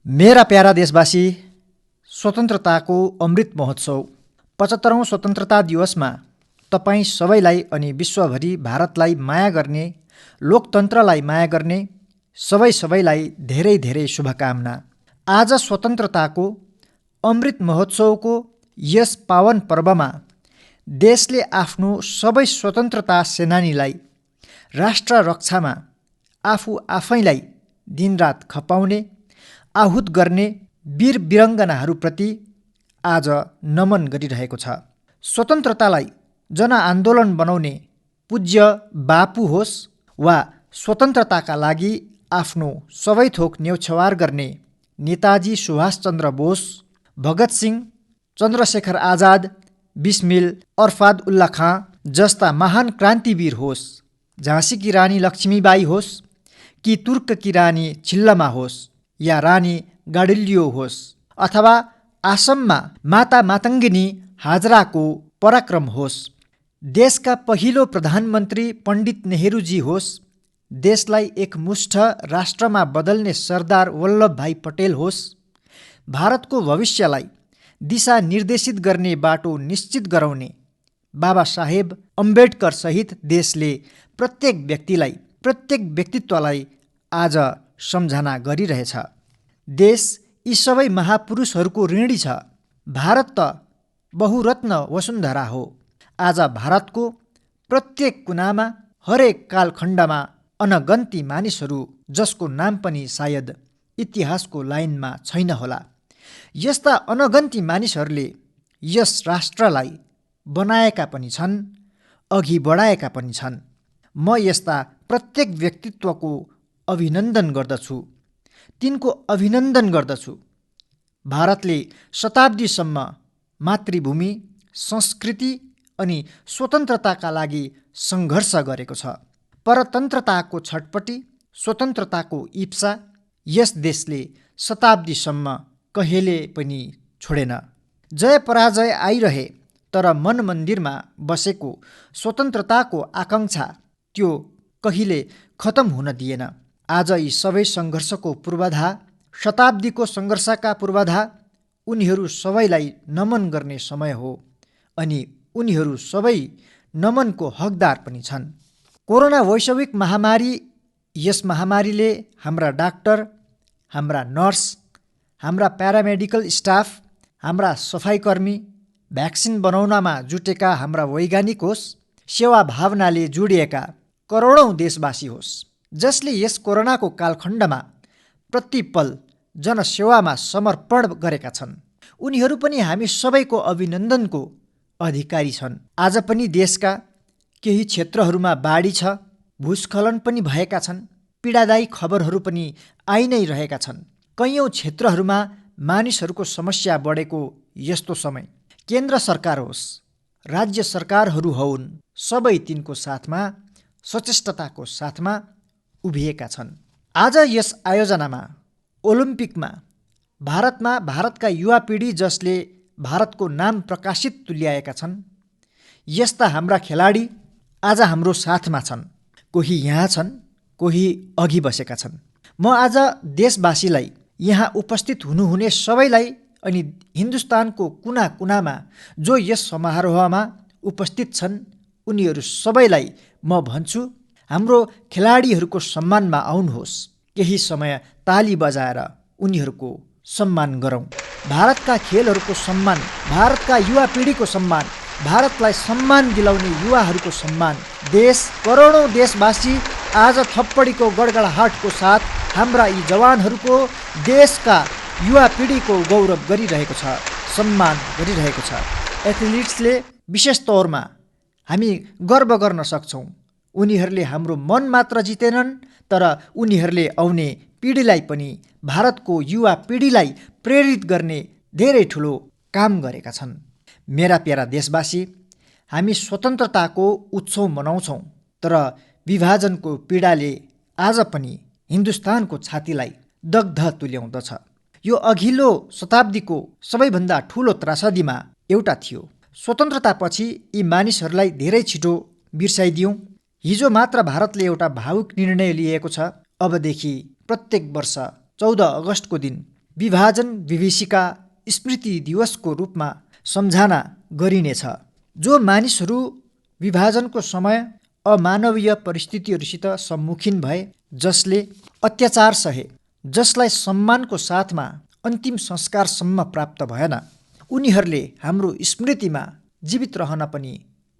मेरा प्यारा देशवासी, स्वतन्त्रताको अमृत महोत्सव 75औं स्वतन्त्रता दिवसमा तपाईँ सबैलाई अनि विश्वभरि भारतलाई माया गर्ने, लोकतन्त्रलाई माया गर्ने सबैलाई धेरै धेरै शुभकामना। आज स्वतन्त्रताको अमृत महोत्सवको यस पावन पर्वमा देशले आफ्नो सबै स्वतन्त्रता सेनानीलाई राष्ट्र रक्षामा आफू आफैलाई दिनरात खपाउने, आहुत गर्ने वीर वीरङ्गनाहरूप्रति आज नमन गरिरहेको छ। स्वतन्त्रतालाई जनआन्दोलन बनाउने पूज्य बापू होस् वा स्वतन्त्रताका लागि आफ्नो सबै थोक न्यौछावर गर्ने नेताजी सुभाषचन्द्र बोस, भगत सिंह, चन्द्रशेखर आजाद, बिस्मिल अरफाद उल्ला खाँ जस्ता महान क्रान्तिवीर होस्, झाँसीकी रानी लक्ष्मीबाई होस् कि तुर्ककी रानी छिल्लमा होस् या रानी गाडिल्यो होस् अथवा आसममा माता मातङ्गिनी हाजराको पराक्रम होस्, देशका पहिलो प्रधानमन्त्री पण्डित नेहरूजी होस्, देशलाई एकमुष्ठ राष्ट्रमा बदल्ने सरदार वल्लभभाई पटेल होस्, भारतको भविष्यलाई दिशा निर्देशित गर्ने बाटो निश्चित गराउने बाबा साहेब अम्बेडकर सहित देशले प्रत्येक व्यक्तिलाई, प्रत्येक व्यक्तित्वलाई आज सम्झना गरिरहेछ। देश यी सबै महापुरुषहरूको ऋणी छ। भारत त बहुरत्न वसुन्धरा हो। आज भारतको प्रत्येक कुनामा, हरेक कालखण्डमा अनगन्ती मानिसहरू जसको नाम पनि सायद इतिहासको लाइनमा छैन होला, यस्ता अनगन्ती मानिसहरूले यस राष्ट्रलाई बनाएका पनि छन्, अघि बढाएका पनि छन्। म यस्ता प्रत्येक व्यक्तित्वको अभिनन्दन गर्दछु, तिनको अभिनन्दन गर्दछु। भारतले शताब्दीसम्म मातृभूमि, संस्कृति अनि स्वतन्त्रताका लागि सङ्घर्ष गरेको छ। परतन्त्रताको छटपटी, स्वतन्त्रताको इप्सा यस देशले शताब्दीसम्म कहिले पनि छोडेन। जय पराजय आइरहे तर मन मन्दिरमा बसेको स्वतन्त्रताको आकाङ्क्षा त्यो कहिले खतम हुन दिएन। आज यी सबै सङ्घर्षको पूर्वाधार, शताब्दीको सङ्घर्षका पूर्वाधार, उनीहरू सबैलाई नमन गर्ने समय हो अनि उनीहरू सबै नमनको हकदार पनि छन्। कोरोना वैश्विक महामारी, यस महामारीले हाम्रा डाक्टर, हाम्रा नर्स, हाम्रा प्यारामेडिकल स्टाफ, हाम्रा सफाइकर्मी, भ्याक्सिन बनाउनमा जुटेका हाम्रा वैज्ञानिक होस्, सेवा भावनाले जोडिएका करोडौँ देशवासी होस्, जसले यस कोरोनाको कालखण्डमा प्रतिपल जनसेवामा समर्पण गरेका छन्, उनीहरू पनि हामी सबैको अभिनन्दनको अधिकारी छन्। आज पनि देशका केही क्षेत्रहरूमा बाढी छ, भूस्खलन पनि भएका छन्, पीडादायी खबरहरू पनि आइ नै रहेका छन्। कैयौँ क्षेत्रहरूमा मानिसहरूको समस्या बढेको यस्तो समय केन्द्र सरकार होस्, राज्य सरकारहरू हौन्, सबै तिनको साथमा, सचेष्टताको साथमा उभिएका छन्। आज यस आयोजनामा, ओलम्पिकमा भारतमा भारतका युवा पिँढी जसले भारतको नाम प्रकाशित तुल्याएका छन्, यस्ता हाम्रा खेलाडी आज हाम्रो साथमा छन्। कोही यहाँ छन्, कोही अघि बसेका छन्। म आज देशवासीलाई, यहाँ उपस्थित हुनुहुने सबैलाई अनि हिन्दुस्तानको कुना कुनामा जो यस समारोहमा उपस्थित छन्, उनीहरू सबैलाई म भन्छु, हाम्रो खेलाडीहरूको सम्मानमा आउनुहोस्। केही समय ताली बजाएर उनीहरूको सम्मान गरौँ। भारतका खेलहरूको सम्मान, भारतका युवा पिँढीको सम्मान, भारतलाई सम्मान दिलाउने युवाहरूको सम्मान। देश, करोडौँ देशवासी आज थप्पडीको गडगडाहटको साथ हाम्रा यी जवानहरूको, देशका युवा पिँढीको गौरव गरिरहेको छ, सम्मान गरिरहेको छ। एथलिट्सले विशेष तौरमा हामी गर्व गर्न सक्छौँ। उनीहरूले हाम्रो मन मात्र जितेनन्, तर उनीहरूले आउने पिँढीलाई पनि, भारतको युवा पिँढीलाई प्रेरित गर्ने धेरै ठुलो काम गरेका छन्। मेरा प्यारा देशवासी, हामी स्वतन्त्रताको उत्सव मनाउँछौँ, तर विभाजनको पीडाले आज पनि हिन्दुस्तानको छातीलाई दग्ध तुल्याउँदछ। यो अघिल्लो शताब्दीको सबैभन्दा ठुलो त्रासदीमा एउटा थियो। स्वतन्त्रतापछि यी मानिसहरूलाई धेरै छिटो बिर्साइदियौँ। हिजो मात्र भारतले एउटा भावुक निर्णय लिएको छ। अबदेखि प्रत्येक वर्ष 14 अगस्तको दिन विभाजन विभीषिका स्मृति दिवसको रूपमा सम्झना गरिनेछ। जो मानिसहरू विभाजनको समय अमानवीय परिस्थितिहरूसित सम्मुखीन भए, जसले अत्याचार सहे, जसलाई सम्मानको साथमा अन्तिम संस्कारसम्म प्राप्त भएन, उनीहरूले हाम्रो स्मृतिमा जीवित रहन पनि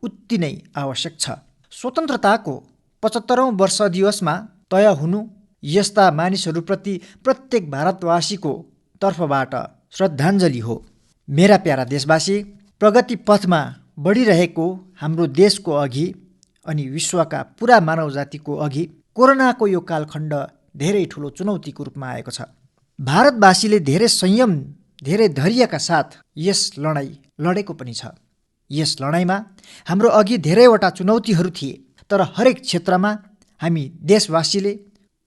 उत्ति नै आवश्यक छ। स्वतन्त्रताको 75औं वर्ष दिवसमा तय हुनु यस्ता मानिसहरूप्रति प्रत्येक भारतवासीको तर्फबाट श्रद्धाञ्जली हो। मेरा प्यारा देशवासी, प्रगति पथमा बढिरहेको हाम्रो देशको अघि अनि विश्वका पुरा मानव जातिको अघि कोरोनाको यो कालखण्ड धेरै ठुलो चुनौतीको रूपमा आएको छ। भारतवासीले धेरै संयम, धेरै धैर्यका साथ यस लडाईँ लडेको पनि छ। यस लडाईँमा हाम्रो अघि धेरैवटा चुनौतीहरू थिए, तर हरेक क्षेत्रमा हामी देशवासीले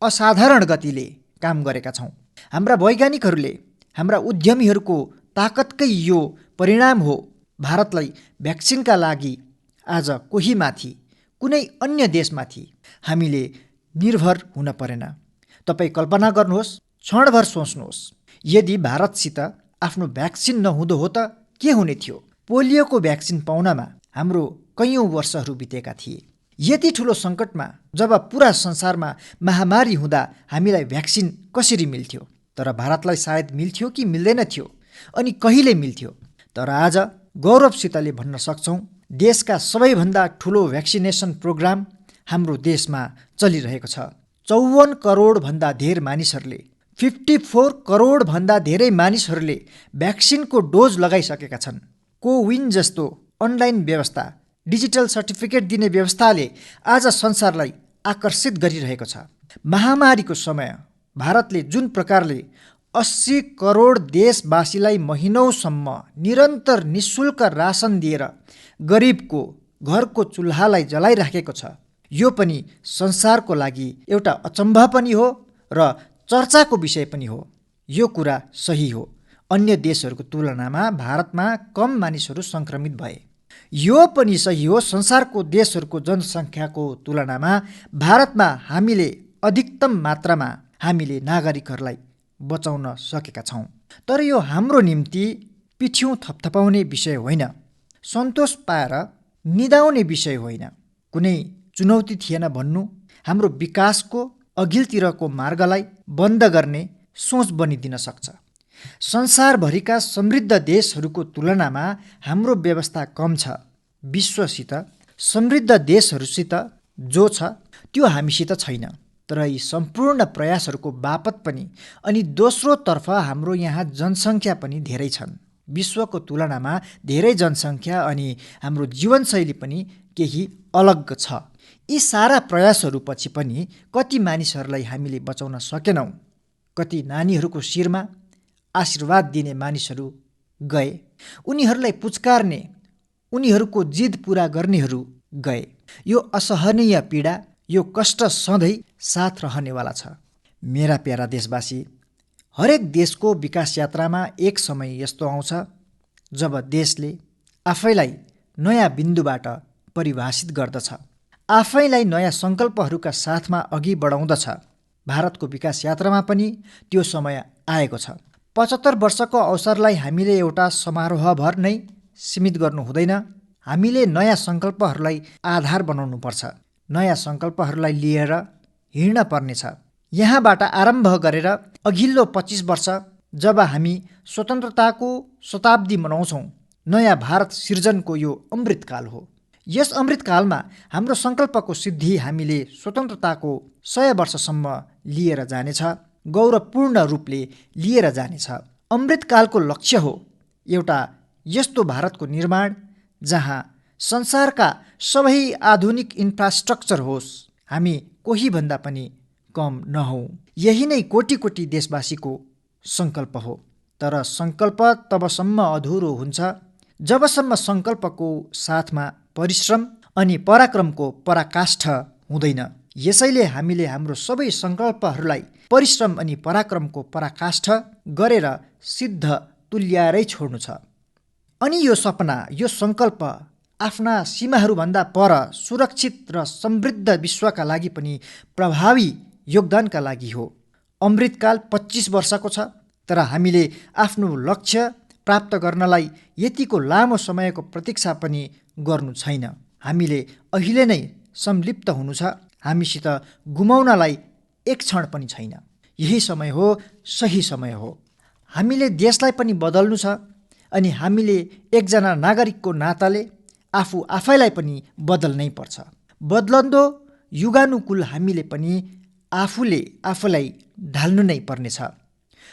असाधारण गतिले काम गरेका छौँ। हाम्रा वैज्ञानिकहरूले, हाम्रा उद्यमीहरूको ताकतकै यो परिणाम हो। भारतलाई भ्याक्सिनका लागि आज कोही माथि, कुनै अन्य देशमाथि हामीले निर्भर हुन परेन। तपाईँ कल्पना गर्नुहोस्, क्षणभर सोच्नुहोस्, यदि भारतसित आफ्नो भ्याक्सिन नहुँदो हो त के हुने थियो? पोलियोको भ्याक्सिन पाउनमा हाम्रो कैयौँ वर्षहरू बितेका थिए। यति ठुलो सङ्कटमा जब पुरा संसारमा महामारी हुँदा हामीलाई भ्याक्सिन कसरी मिल्थ्यो? तर भारतलाई सायद मिल्थ्यो कि मिल्दैन थियो, अनि कहिले मिल्थ्यो? तर आज गौरवसितले भन्न सक्छौँ, देशका सबैभन्दा ठुलो भ्याक्सिनेसन प्रोग्राम हाम्रो देशमा चलिरहेको छ। 54 करोडभन्दा धेर मानिसहरूले, 54 करोडभन्दा धेरै मानिसहरूले भ्याक्सिनको डोज लगाइसकेका छन्। कोविन जस्तो अनलाइन व्यवस्था, डिजिटल सर्टिफिकेट दिने व्यवस्थाले आज संसारलाई आकर्षित गरिरहेको छ। महामारीको समय भारतले जुन प्रकारले 80 करोड देशवासीलाई महिनौसम्म निरन्तर निःशुल्क रासन दिएर गरिबको घरको चुल्हालाई जलाइराखेको छ, यो पनि संसारको लागि एउटा अचम्भ पनि हो र चर्चाको विषय पनि हो। यो कुरा सही हो, अन्य देशहरूको तुलनामा भारतमा कम मानिसहरू सङ्क्रमित भए। यो पनि सही हो, संसारको देशहरूको जनसङ्ख्याको तुलनामा भारतमा हामीले अधिकतम मात्रामा हामीले नागरिकहरूलाई बचाउन सकेका छौँ। तर यो हाम्रो निम्ति पिठ्यौँ थपथपाउने विषय होइन, सन्तोष पाएर निदाउने विषय होइन। कुनै चुनौती थिएन भन्नु हाम्रो विकासको अघिल्तिरको मार्गलाई बन्द गर्ने सोच बनिदिन सक्छ। संसारभरिका समृद्ध देशहरूको तुलनामा हाम्रो व्यवस्था कम छ। विश्वसित, समृद्ध देशहरूसित जो छ त्यो हामीसित छैन। तर यी सम्पूर्ण प्रयासहरूको बापत पनि अनि दोस्रोतर्फ हाम्रो यहाँ जनसङ्ख्या पनि धेरै छन्। विश्वको तुलनामा धेरै जनसङ्ख्या अनि हाम्रो जीवनशैली पनि केही अलग छ। यी सारा प्रयासहरूपछि पनि कति मानिसहरूलाई हामीले बचाउन सकेनौँ। कति नानीहरूको शिरमा आशीर्वाद दिने मानिसहरू गए, उनीहरूलाई पुचकार्ने, उनीहरूको जिद पुरा गर्नेहरू गए। यो असहनीय पीडा, यो कष्ट सधैँ साथ रहनेवाला छ। मेरा प्यारा देशवासी, हरेक देशको विकास यात्रामा एक समय यस्तो आउँछ जब देशले आफैलाई नयाँ बिन्दुबाट परिभाषित गर्दछ, आफैलाई नयाँ सङ्कल्पहरूका साथमा अघि बढाउँदछ। भारतको विकास यात्रामा पनि त्यो समय आएको छ। 75 वर्षको अवसरलाई हामीले एउटा समारोहभर नै सीमित गर्नु हुँदैन। हामीले नयाँ सङ्कल्पहरूलाई आधार बनाउनुपर्छ। नयाँ सङ्कल्पहरूलाई लिएर हिँड्न पर्नेछ। यहाँबाट आरम्भ गरेर अघिल्लो 25 वर्ष जब हामी स्वतन्त्रताको शताब्दी मनाउँछौँ, नयाँ भारत सिर्जनको यो अमृतकाल हो। यस अमृतकालमा हाम्रो सङ्कल्पको सिद्धि हामीले स्वतन्त्रताको 100 वर्षसम्म लिएर जानेछ, गौरवपूर्ण रूपले लिएर जानेछ। अमृतकालको लक्ष्य हो एउटा यस्तो भारतको निर्माण जहाँ संसारका सबै आधुनिक इन्फ्रास्ट्रक्चर होस्, हामी कोहीभन्दा पनि कम नहौँ। यही नै कोटी कोटी देशवासीको सङ्कल्प हो। तर सङ्कल्प तबसम्म अधुरो हुन्छ जबसम्म सङ्कल्पको साथमा परिश्रम अनि पराक्रमको पराकाष्ठ हुँदैन। यसैले हामीले हाम्रो सबै सङ्कल्पहरूलाई परिश्रम अनि पराक्रमको पराकाष्ठ गरेर सिद्ध तुल्याएरै छोड्नु छ। अनि यो सपना, यो सङ्कल्प आफ्ना सीमाहरूभन्दा पर सुरक्षित र समृद्ध विश्वका लागि पनि प्रभावी योगदानका लागि हो। अमृतकाल 25 वर्षको छ, तर हामीले आफ्नो लक्ष्य प्राप्त गर्नलाई यतिको लामो समयको प्रतीक्षा पनि गर्नु छैन। हामीले अहिले नै संलिप्त हुनु छ। हामीसित गुमाउनलाई एक क्षण पनि छैन। यही समय हो, सही समय हो। हामीले देशलाई पनि बदल्नु छ अनि हामीले एकजना नागरिकको नाताले आफैलाई पनि बदल्नै पर्छ। बदलन्दो युगानुकूल हामीले पनि आफूलाई ढाल्नु नै पर्नेछ।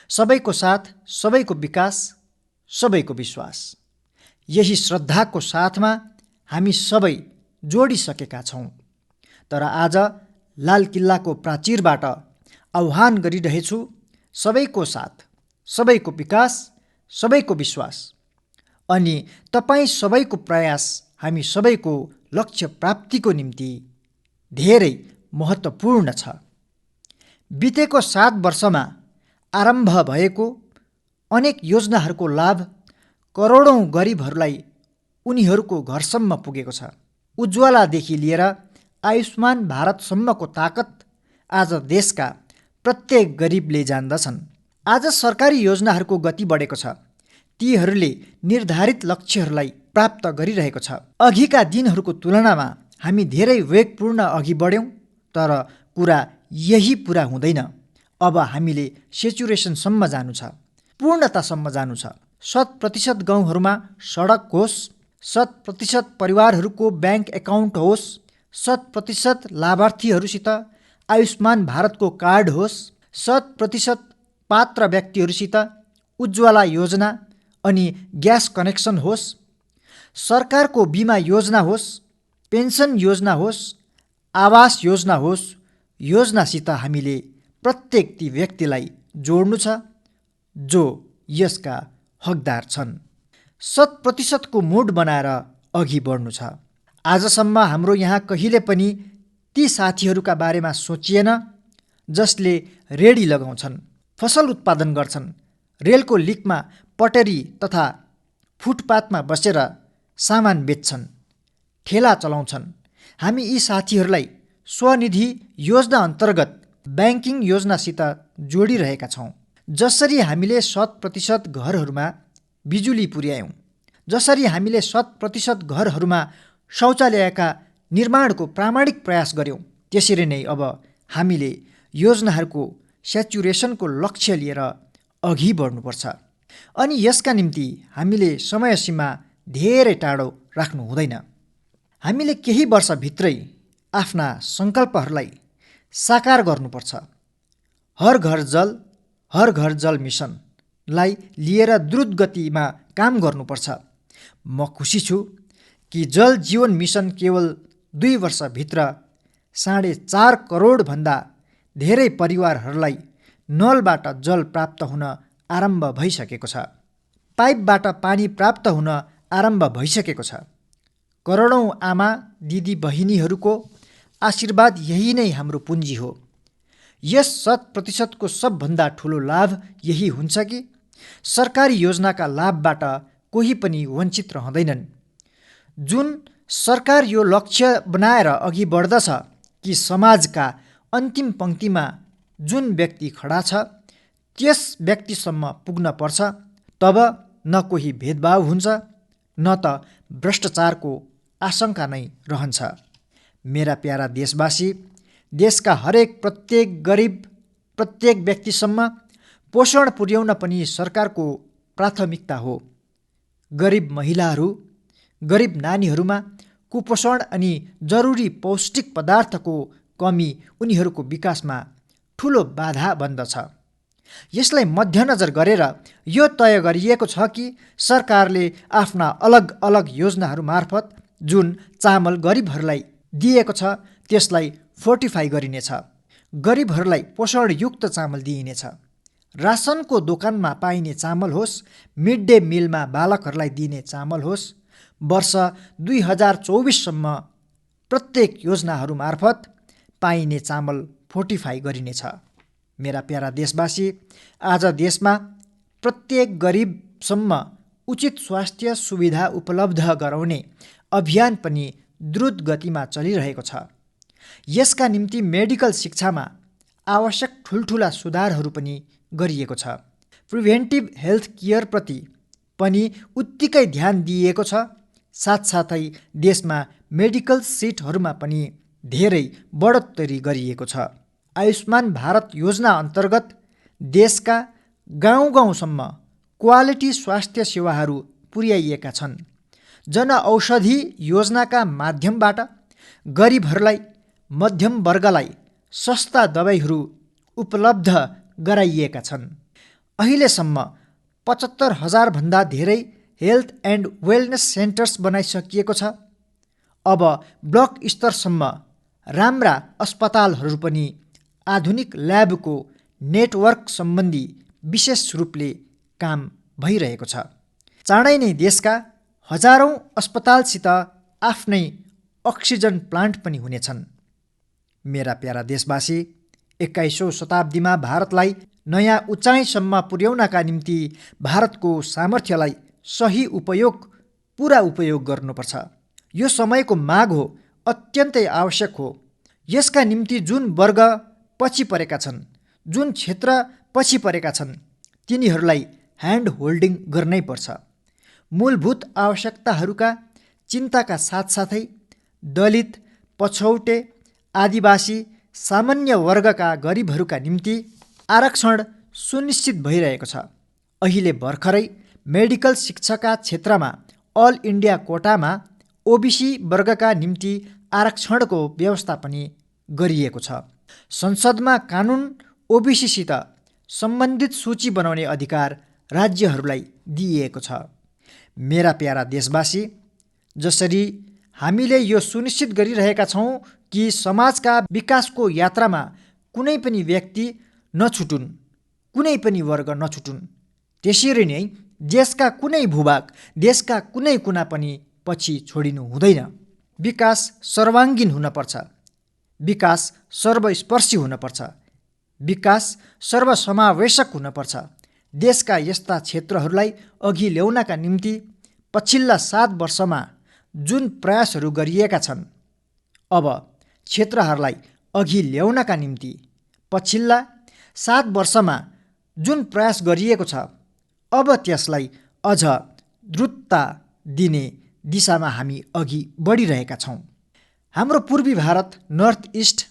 सबैको साथ, सबैको विकास, सबैको विश्वास। यही श्रद्धाको साथमा हामी सबै जोडिसकेका छौँ। तर आज लाल किल्लाको प्राचीरबाट आह्वान गरिरहेछु, सबैको साथ, सबैको विकास, सबैको विश्वास। अनि तपाईँ सबैको प्रयास हामी सबैको लक्ष्य प्राप्तिको निम्ति धेरै महत्त्वपूर्ण छ। बितेको 7 वर्षमा आरम्भ भएको अनेक योजनाहरूको लाभ करोडौँ गरिबहरूलाई उनीहरूको घरसम्म पुगेको छ। उज्ज्वलादेखि लिएर आयुष्मान भारतसम्मको ताकत आज देशका प्रत्येक गरिबले जान्दछन्। आज सरकारी योजनाहरूको गति बढेको छ। तीहरूले निर्धारित लक्ष्यहरूलाई प्राप्त गरिरहेको छ। अघिका दिनहरूको तुलनामा हामी धेरै वेगपूर्ण अघि बढ्यौँ, तर कुरा यही पुरा हुँदैन। अब हामीले सेचुरेसनसम्म जानु छ, पूर्णतासम्म जानु छ। 100% गाउँहरूमा सडक होस्, 100% परिवारहरूको ब्याङ्क एकाउन्ट होस्, 100% लाभार्थीहरूसित आयुष्मान भारतको कार्ड होस्, 100% पात्र व्यक्तिहरूसित उज्ज्वला योजना अनि ग्यास कनेक्सन होस्, सरकारको बिमा योजना होस्, पेन्सन योजना होस्, आवास योजना होस्, योजनासित हामीले प्रत्येक ती व्यक्तिलाई जोड्नु छ जो यसका हकदार छन्। 100% को मुड बनाएर अघि बढ्नु छ। आजसम्म हाम्रो यहाँ कहिले पनि ती साथीहरूका बारेमा सोचिएन जसले रेडी लगाउँछन्, फसल उत्पादन गर्छन्, रेलको लिकमा पटरी तथा फुटपाथमा बसेर सामान बेच्छन्, ठेला चलाउँछन्। हामी यी साथीहरूलाई स्वनिधि योजना अन्तर्गत ब्याङ्किङ योजनासित जोडिरहेका छौँ। जसरी हामीले 100% घरहरूमा बिजुली पुर्यायौँ, जसरी हामीले 100% घरहरूमा शौचालयका निर्माणको प्रामाणिक प्रयास गर्यौँ, त्यसरी नै अब हामीले योजनाहरूको सेचुरेसनको लक्ष्य लिएर अघि बढ्नुपर्छ। अनि यसका निम्ति हामीले समय सीमा धेरै टाढो राख्नु हुँदैन। हामीले केही वर्षभित्रै आफ्ना सङ्कल्पहरूलाई साकार गर्नुपर्छ। हर घर जल मिसनलाई लिएर द्रुत गतिमा काम गर्नुपर्छ। म खुसी छु कि जल जीवन मिसन केवल 2 वर्षभित्र 4.5 करोडभन्दा धेरै परिवारहरूलाई नलबाट जल प्राप्त हुन आरम्भ भइसकेको छ। पाइपबाट पानी प्राप्त हुन आरम्भ भइसकेको छ। करोडौँ आमा दिदी बहिनीहरूको आशीर्वाद यही नै हाम्रो पुँजी हो। यस 100% को सबभन्दा ठुलो लाभ यही हुन्छ कि सरकारी योजनाका लाभबाट कोही पनि वञ्चित रहँदैनन्। जुन सरकार यो लक्ष्य बनाएर अघि बढ्दछ कि समाजका अन्तिम पङ्क्तिमा जुन व्यक्ति खडा छ त्यस व्यक्तिसम्म पुग्न पर्छ, तब न कोही भेदभाव हुन्छ न त भ्रष्टाचारको आशंका नै रहन्छ। मेरा प्यारा देशवासी, देशका प्रत्येक गरिब, प्रत्येक व्यक्तिसम्म पोषण पुर्याउन पनि सरकारको प्राथमिकता हो। गरिब महिलाहरू, गरिब नानीहरूमा कुपोषण अनि जरुरी पौष्टिक पदार्थको कमी उनीहरूको विकासमा ठुलो बाधा बन्दछ। यसलाई मध्यनजर गरेर यो तय गरिएको छ कि सरकारले आफ्ना अलग अलग योजनाहरू मार्फत जुन चामल गरिबहरूलाई दिएको छ त्यसलाई फोर्टिफाई गरिनेछ। गरिबहरूलाई पोषणयुक्त चामल दिइनेछ। रासनको दोकानमा पाइने चामल होस्, मिड डे मिलमा बालकहरूलाई दिने चामल होस्, वर्ष 2024सम्म प्रत्येक योजनाहरू मार्फत पाइने चामल फोर्टिफाई गरिनेछ। मेरा प्यारा देशवासी, आज देशमा प्रत्येक गरिबसम्म उचित स्वास्थ्य सुविधा उपलब्ध गराउने अभियान पनि द्रुत गतिमा चलिरहेको छ। यसका निम्ति मेडिकल शिक्षामा आवश्यक ठुल्ठुला सुधारहरू पनि गरिएको छ। प्रिभेन्टिभ हेल्थ केयरप्रति पनि उत्तिकै ध्यान दिइएको छ। साथसाथै देशमा मेडिकल सिटहरूमा पनि धेरै बढोत्तरी गरिएको छ। आयुष्मान भारत योजना अन्तर्गत देशका गाउँ-गाउँसम्म क्वालिटी स्वास्थ्य सेवाहरू पुर्याइएका छन्। जनऔषधि योजनाका माध्यमबाट गरिबहरूलाई, मध्यम वर्गलाई सस्ता दबाईहरू उपलब्ध गराइएका छन्। अहिलेसम्म ७५,००० भन्दा धेरै हेल्थ एन्ड वेलनेस सेन्टर्स बनाइसकिएको छ। अब ब्लक स्तरसम्म राम्रा अस्पतालहरू पनि आधुनिक ल्याबको नेटवर्क सम्बन्धी विशेष रूपले काम भइरहेको छ। चाँडै नै देशका हजारौँ अस्पतालसित आफ्नै अक्सिजन प्लान्ट पनि हुनेछन्। मेरा प्यारा देशवासी, 21औं शताब्दीमा भारतलाई नयाँ उचाइसम्म पुर्याउनका निम्ति भारतको सामर्थ्यलाई सही उपयोग, पुरा उपयोग गर्नुपर्छ। यो समयको माग हो, अत्यन्तै आवश्यक हो। यसका निम्ति जुन वर्ग पछि परेका छन्, जुन क्षेत्र पछि परेका छन्, तिनीहरूलाई ह्यान्ड होल्डिङ गर्नै पर्छ। मूलभूत आवश्यकताहरूका चिन्ताका साथसाथै दलित, पछौटे, आदिवासी, सामान्य वर्गका गरिबहरूका निम्ति आरक्षण सुनिश्चित भइरहेको छ। अहिले भर्खरै मेडिकल शिक्षाका क्षेत्रमा अल इन्डिया कोटामा ओबिसी वर्गका निम्ति आरक्षणको व्यवस्था पनि गरिएको छ। संसदमा कानुन ओबिसीसित सम्बन्धित सूची बनाउने अधिकार राज्यहरूलाई दिइएको छ। मेरा प्यारा देशवासी, जसरी हामीले यो सुनिश्चित गरिरहेका छौँ कि समाजका विकासको यात्रामा कुनै पनि व्यक्ति नछुटुन्, कुनै पनि वर्ग नछुटुन्, त्यसरी नै देशका कुनै भूभाग, देशका कुनै कुना पनि पछि छोडिनु हुँदैन। विकास सर्वाङ्गीन हुनपर्छ, विकास सर्वस्पर्शी हुनपर्छ, विकास सर्वसमावेशक हुनपर्छ। देशका यस्ता क्षेत्रहरूलाई अघि ल्याउनका निम्ति पछिल्ला 7 वर्षमा जुन प्रयासहरू गरिएका छन्, अब क्षेत्रहरूलाई अघि ल्याउनका निम्ति पछिल्ला 7 वर्षमा जुन प्रयास गरिएको छ, अब त्यसलाई अझ द्रुतता दिने दिशामा हामी अघि बढिरहेका छौँ। हाम्रो पूर्वी भारत, नर्थ इस्ट,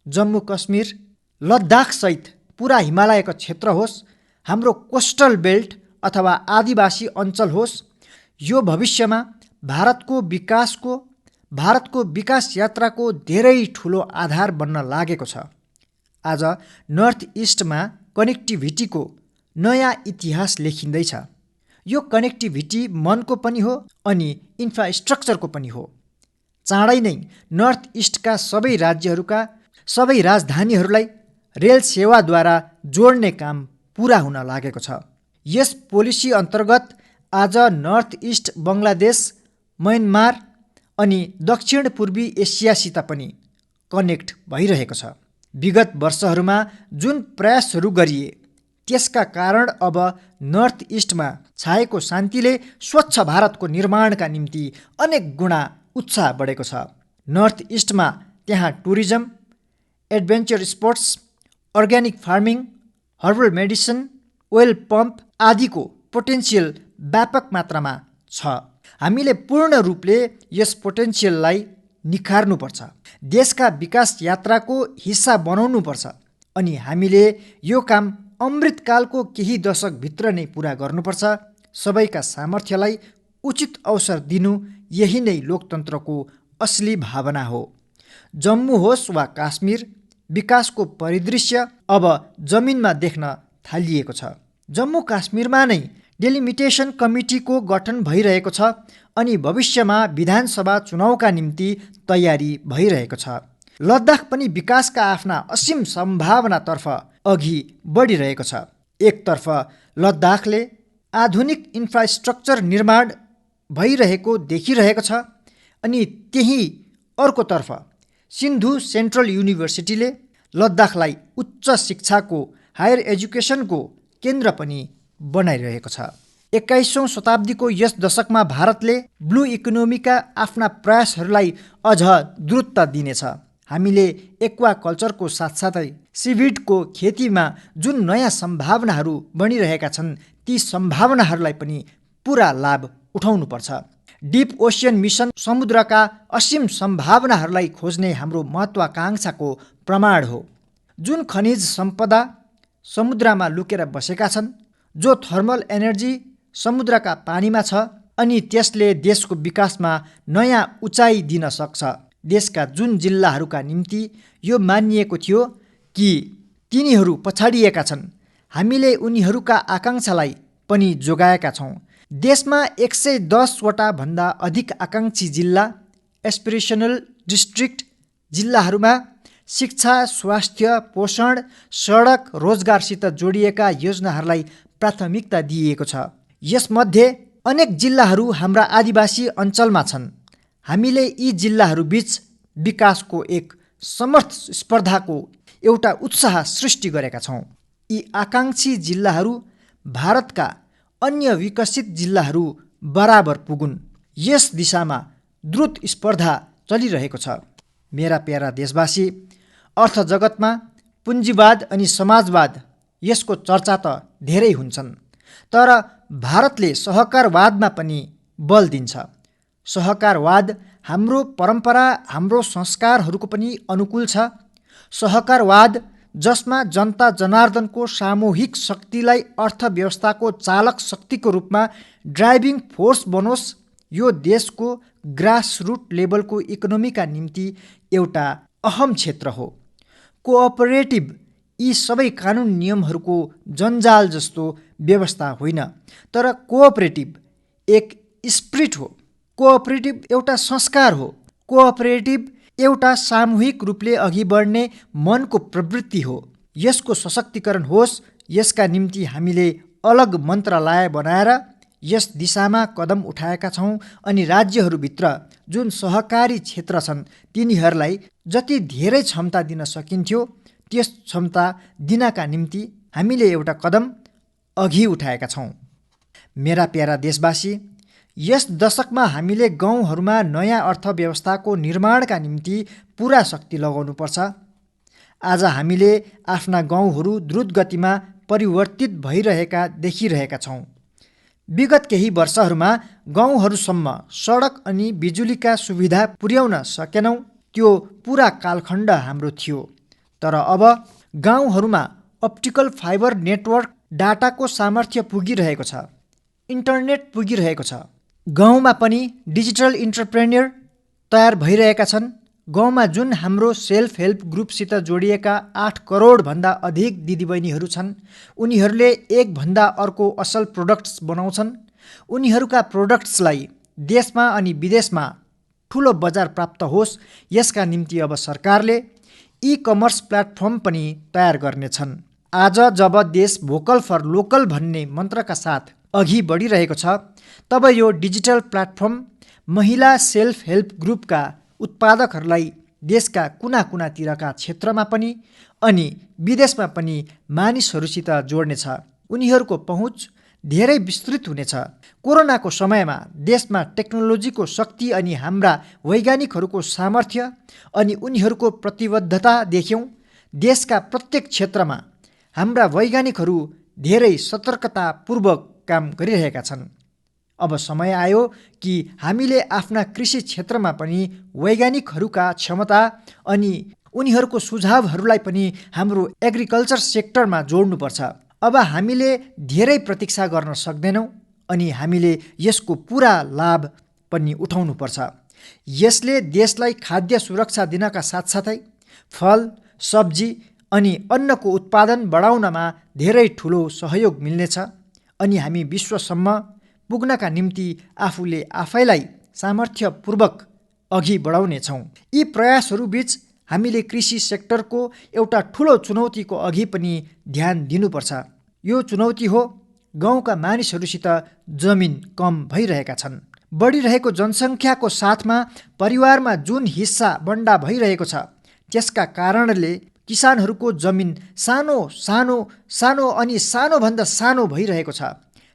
जम्मू कश्मीर, लद्दाखसहित पुरा हिमालयको क्षेत्र होस्, हाम्रो कोस्टल बेल्ट अथवा आदिवासी अञ्चल होस्, यो भविष्यमा भारतको विकास यात्राको धेरै ठुलो आधार बन्न लागेको छ। आज नर्थ इस्टमा कनेक्टिभिटीको नयाँ इतिहास लेखिँदैछ। यो कनेक्टिभिटी मनको पनि हो अनि इन्फ्रास्ट्रक्चरको पनि हो। चाँडै नै नर्थ इस्टका सबै राज्यहरूका सबै राजधानीहरूलाई रेल सेवाद्वारा जोड्ने काम पुरा हुन लागेको छ। यस पोलिसी अन्तर्गत आज नर्थ इस्ट बङ्गलादेश, म्यानमार अनि दक्षिण पूर्वी एसियासित पनि कनेक्ट भइरहेको छ। विगत वर्षहरूमा जुन प्रयासहरू गरिए, त्यसका कारण अब नर्थ इस्टमा छाएको शान्तिले स्वच्छ भारतको निर्माणका निम्ति अनेक गुणा उत्साह बढेको छ। नर्थ इस्टमा त्यहाँ tourism, adventure sports, organic farming, herbal medicine, oil pump आदिको पोटेन्सियल व्यापक मात्रामा छ। हामीले पूर्ण रूपले यस पोटेन्सियललाई निखार्नुपर्छ, देशका विकास यात्राको हिस्सा बनाउनुपर्छ अनि हामीले यो काम अमृतकालको केही दशकभित्र नै पुरा गर्नुपर्छ। सबैका सामर्थ्यलाई उचित अवसर दिनु, यही नै लोकतन्त्रको असली भावना हो। जम्मू होस् वा काश्मीर, विकासको परिदृश्य अब जमिनमा देख्न थालिएको छ। जम्मू काश्मीरमा नै डेलिमिटेसन कमिटीको गठन भइरहेको छ अनि भविष्यमा विधानसभा चुनावका निम्ति तयारी भइरहेको छ। लद्दाख पनि विकासका आफ्ना असीम सम्भावनातर्फ अघि बढिरहेको छ। एकतर्फ लद्दाखले आधुनिक इन्फ्रास्ट्रक्चर निर्माण भइरहेको देखिरहेको छ अनि त्यही अर्कोतर्फ सिन्धु सेन्ट्रल युनिभर्सिटीले लद्दाखलाई उच्च शिक्षाको, हायर एजुकेसनको केन्द्र पनि बनाइरहेको छ। 21औं शताब्दीको यस दशकमा भारतले ब्लू इकोनोमीका आफ्ना प्रयासहरूलाई अझ द्रुतता दिनेछ। हामीले एक्वा कल्चरको साथसाथै सिभिडको खेतीमा जुन नयाँ सम्भावनाहरू बनिरहेका छन् ती सम्भावनाहरूलाई पनि पुरा लाभ उठाउनुपर्छ। डिप ओसियन मिसन समुद्रका असीम सम्भावनाहरूलाई खोज्ने हाम्रो महत्त्वाकांक्षाको प्रमाण हो। जुन खनिज सम्पदा समुद्रमा लुकेर बसेका छन्, जो थर्मल एनर्जी समुद्रका पानीमा छ अनि त्यसले देशको विकासमा नयाँ उचाइ दिन सक्छ। देशका जुन जिल्लाहरूका निम्ति यो मानिएको थियो कि तिनीहरू पछाडिएका छन्, हामीले उनीहरूका आकाङ्क्षालाई पनि जोगाएका छौँ। देशमा 110वटा भन्दा अधिक आकाङ्क्षी जिल्ला एस्पिरेसनल डिस्ट्रिक्ट जिल्लाहरूमा शिक्षा, स्वास्थ्य, पोषण, सडक, रोजगारसित जोडिएका योजनाहरूलाई प्राथमिकता दिइएको छ। यसमध्ये अनेक जिल्लाहरू हाम्रा आदिवासी अञ्चलमा छन्। हामीले यी जिल्लाहरूबीच विकासको एक समर्थ स्पर्धाको एउटा उत्साह सृष्टि गरेका छौँ। यी आकाङ्क्षी जिल्लाहरू भारतका अन्य विकसित जिल्लाहरू बराबर पुगुन्, यस दिशामा द्रुत स्पर्धा चलिरहेको छ। मेरा प्यारा देशवासी, अर्थ जगतमा पुँजीवाद अनि समाजवाद यसको चर्चा त धेरै हुन्छन्, तर भारतले सहकारवादमा पनि बल दिन्छ। सहकारवाद हाम्रो परम्परा, हाम्रो संस्कारहरूको पनि अनुकूल छ। सहकारवाद जसमा जनता जनार्दनको सामूहिक शक्तिलाई अर्थव्यवस्थाको चालक शक्तिको रूपमा ड्राइभिङ फोर्स बनोस्, यो देशको ग्रासरुट लेभलको इकोनोमीका निम्ति एउटा अहम क्षेत्र हो। कोअपरेटिभ यी सबै कानुन नियमहरूको जन्जाल जस्तो व्यवस्था होइन, तर कोअपरेटिभ एक स्पिरिट हो। कोअपरेटिभ एउटा संस्कार हो। कोअपरेटिभ एउटा सामूहिक रूपले अघि बढ्ने मनको प्रवृत्ति हो। यसको सशक्तिकरण होस्, यसका निम्ति हामीले अलग मन्त्रालय बनाएर यस दिशामा कदम उठाएका छौँ अनि राज्यहरूभित्र जुन सहकारी क्षेत्र छन् तिनीहरूलाई जति धेरै क्षमता दिन सकिन्थ्यो त्यस क्षमता दिनका निम्ति हामीले एउटा कदम अघि उठाएका छौँ। मेरा प्यारा देशवासी, यस दशकमा हामीले गाउँहरूमा नयाँ अर्थव्यवस्थाको निर्माणका निम्ति पुरा शक्ति लगाउनुपर्छ। आज हामीले आफ्ना गाउँहरू द्रुत गतिमा परिवर्तित भइरहेका देखिरहेका छौँ। विगत केही वर्षहरूमा गाउँहरूसम्म सडक अनि बिजुलीका सुविधा पुर्याउन सकेनौँ, त्यो पुरा कालखण्ड हाम्रो थियो। तर अब गाउँहरूमा अप्टिकल फाइबर नेटवर्क, डाटाको सामर्थ्य पुगिरहेको छ, इन्टरनेट पुगिरहेको छ। गाउँमा पनि डिजिटल इन्टरप्रेन्यर तयार भइरहेका छन्। गाउँमा जुन हाम्रो सेल्फ हेल्प ग्रुपसित जोडिएका 8 करोडभन्दा अधिक दिदीबहिनीहरू छन्, उनीहरूले एकभन्दा अर्को असल प्रोडक्ट्स बनाउँछन्। उनीहरूका प्रोडक्ट्सलाई देशमा अनि विदेशमा ठुलो बजार प्राप्त होस्, यसका निम्ति अब सरकारले ई-कमर्स प्लेटफर्म पनि तयार गर्नेछन्। आज जब देश भोकल फर लोकल भन्ने मन्त्रका साथ अघि बढिरहेको छ, तब यो डिजिटल प्लेटफर्म महिला सेल्फ हेल्प ग्रुपका उत्पादकहरूलाई देशका कुना कुनातिरका क्षेत्रमा पनि अनि विदेशमा पनि मानिसहरूसित जोड्नेछ। उनीहरूको पहुँच धेरै विस्तृत हुनेछ। कोरोनाको समयमा देशमा टेक्नोलोजीको शक्ति अनि हाम्रा वैज्ञानिकहरूको सामर्थ्य अनि उनीहरूको प्रतिबद्धता देख्यौँ। देशका प्रत्येक क्षेत्रमा हाम्रा वैज्ञानिकहरू धेरै सतर्कतापूर्वक काम गरिरहेका छन्। अब समय आयो कि हामीले आफ्ना कृषि क्षेत्रमा पनि वैज्ञानिकहरूका क्षमता अनि उनीहरूको सुझावहरूलाई पनि हाम्रो एग्रिकल्चर सेक्टरमा जोड्नुपर्छ। अब हामीले धेरै प्रतीक्षा गर्न सक्दैनौँ अनि हामीले यसको पुरा लाभ पनि उठाउनुपर्छ। यसले देशलाई खाद्य सुरक्षा दिनका साथसाथै फल, सब्जी अनि अन्नको उत्पादन बढाउनमा धेरै ठुलो सहयोग मिल्नेछ अनि हामी विश्वसम्म पुग्नका निम्ति आफूले आफैलाई सामर्थ्यपूर्वक अघि बढाउनेछौँ। यी प्रयासहरूबीच हामीले कृषि सेक्टरको एउटा ठुलो चुनौतीको अघि पनि ध्यान दिनुपर्छ। यो चुनौती हो गाउँका मानिसहरूसित जमिन कम भइरहेका छन्। बढिरहेको जनसङ्ख्याको साथमा परिवारमा जुन हिस्सा बन्डा भइरहेको छ, त्यसका कारणले किसानहरूको जमिन सानो सानो सानो अनि सानोभन्दा सानो भइरहेको छ।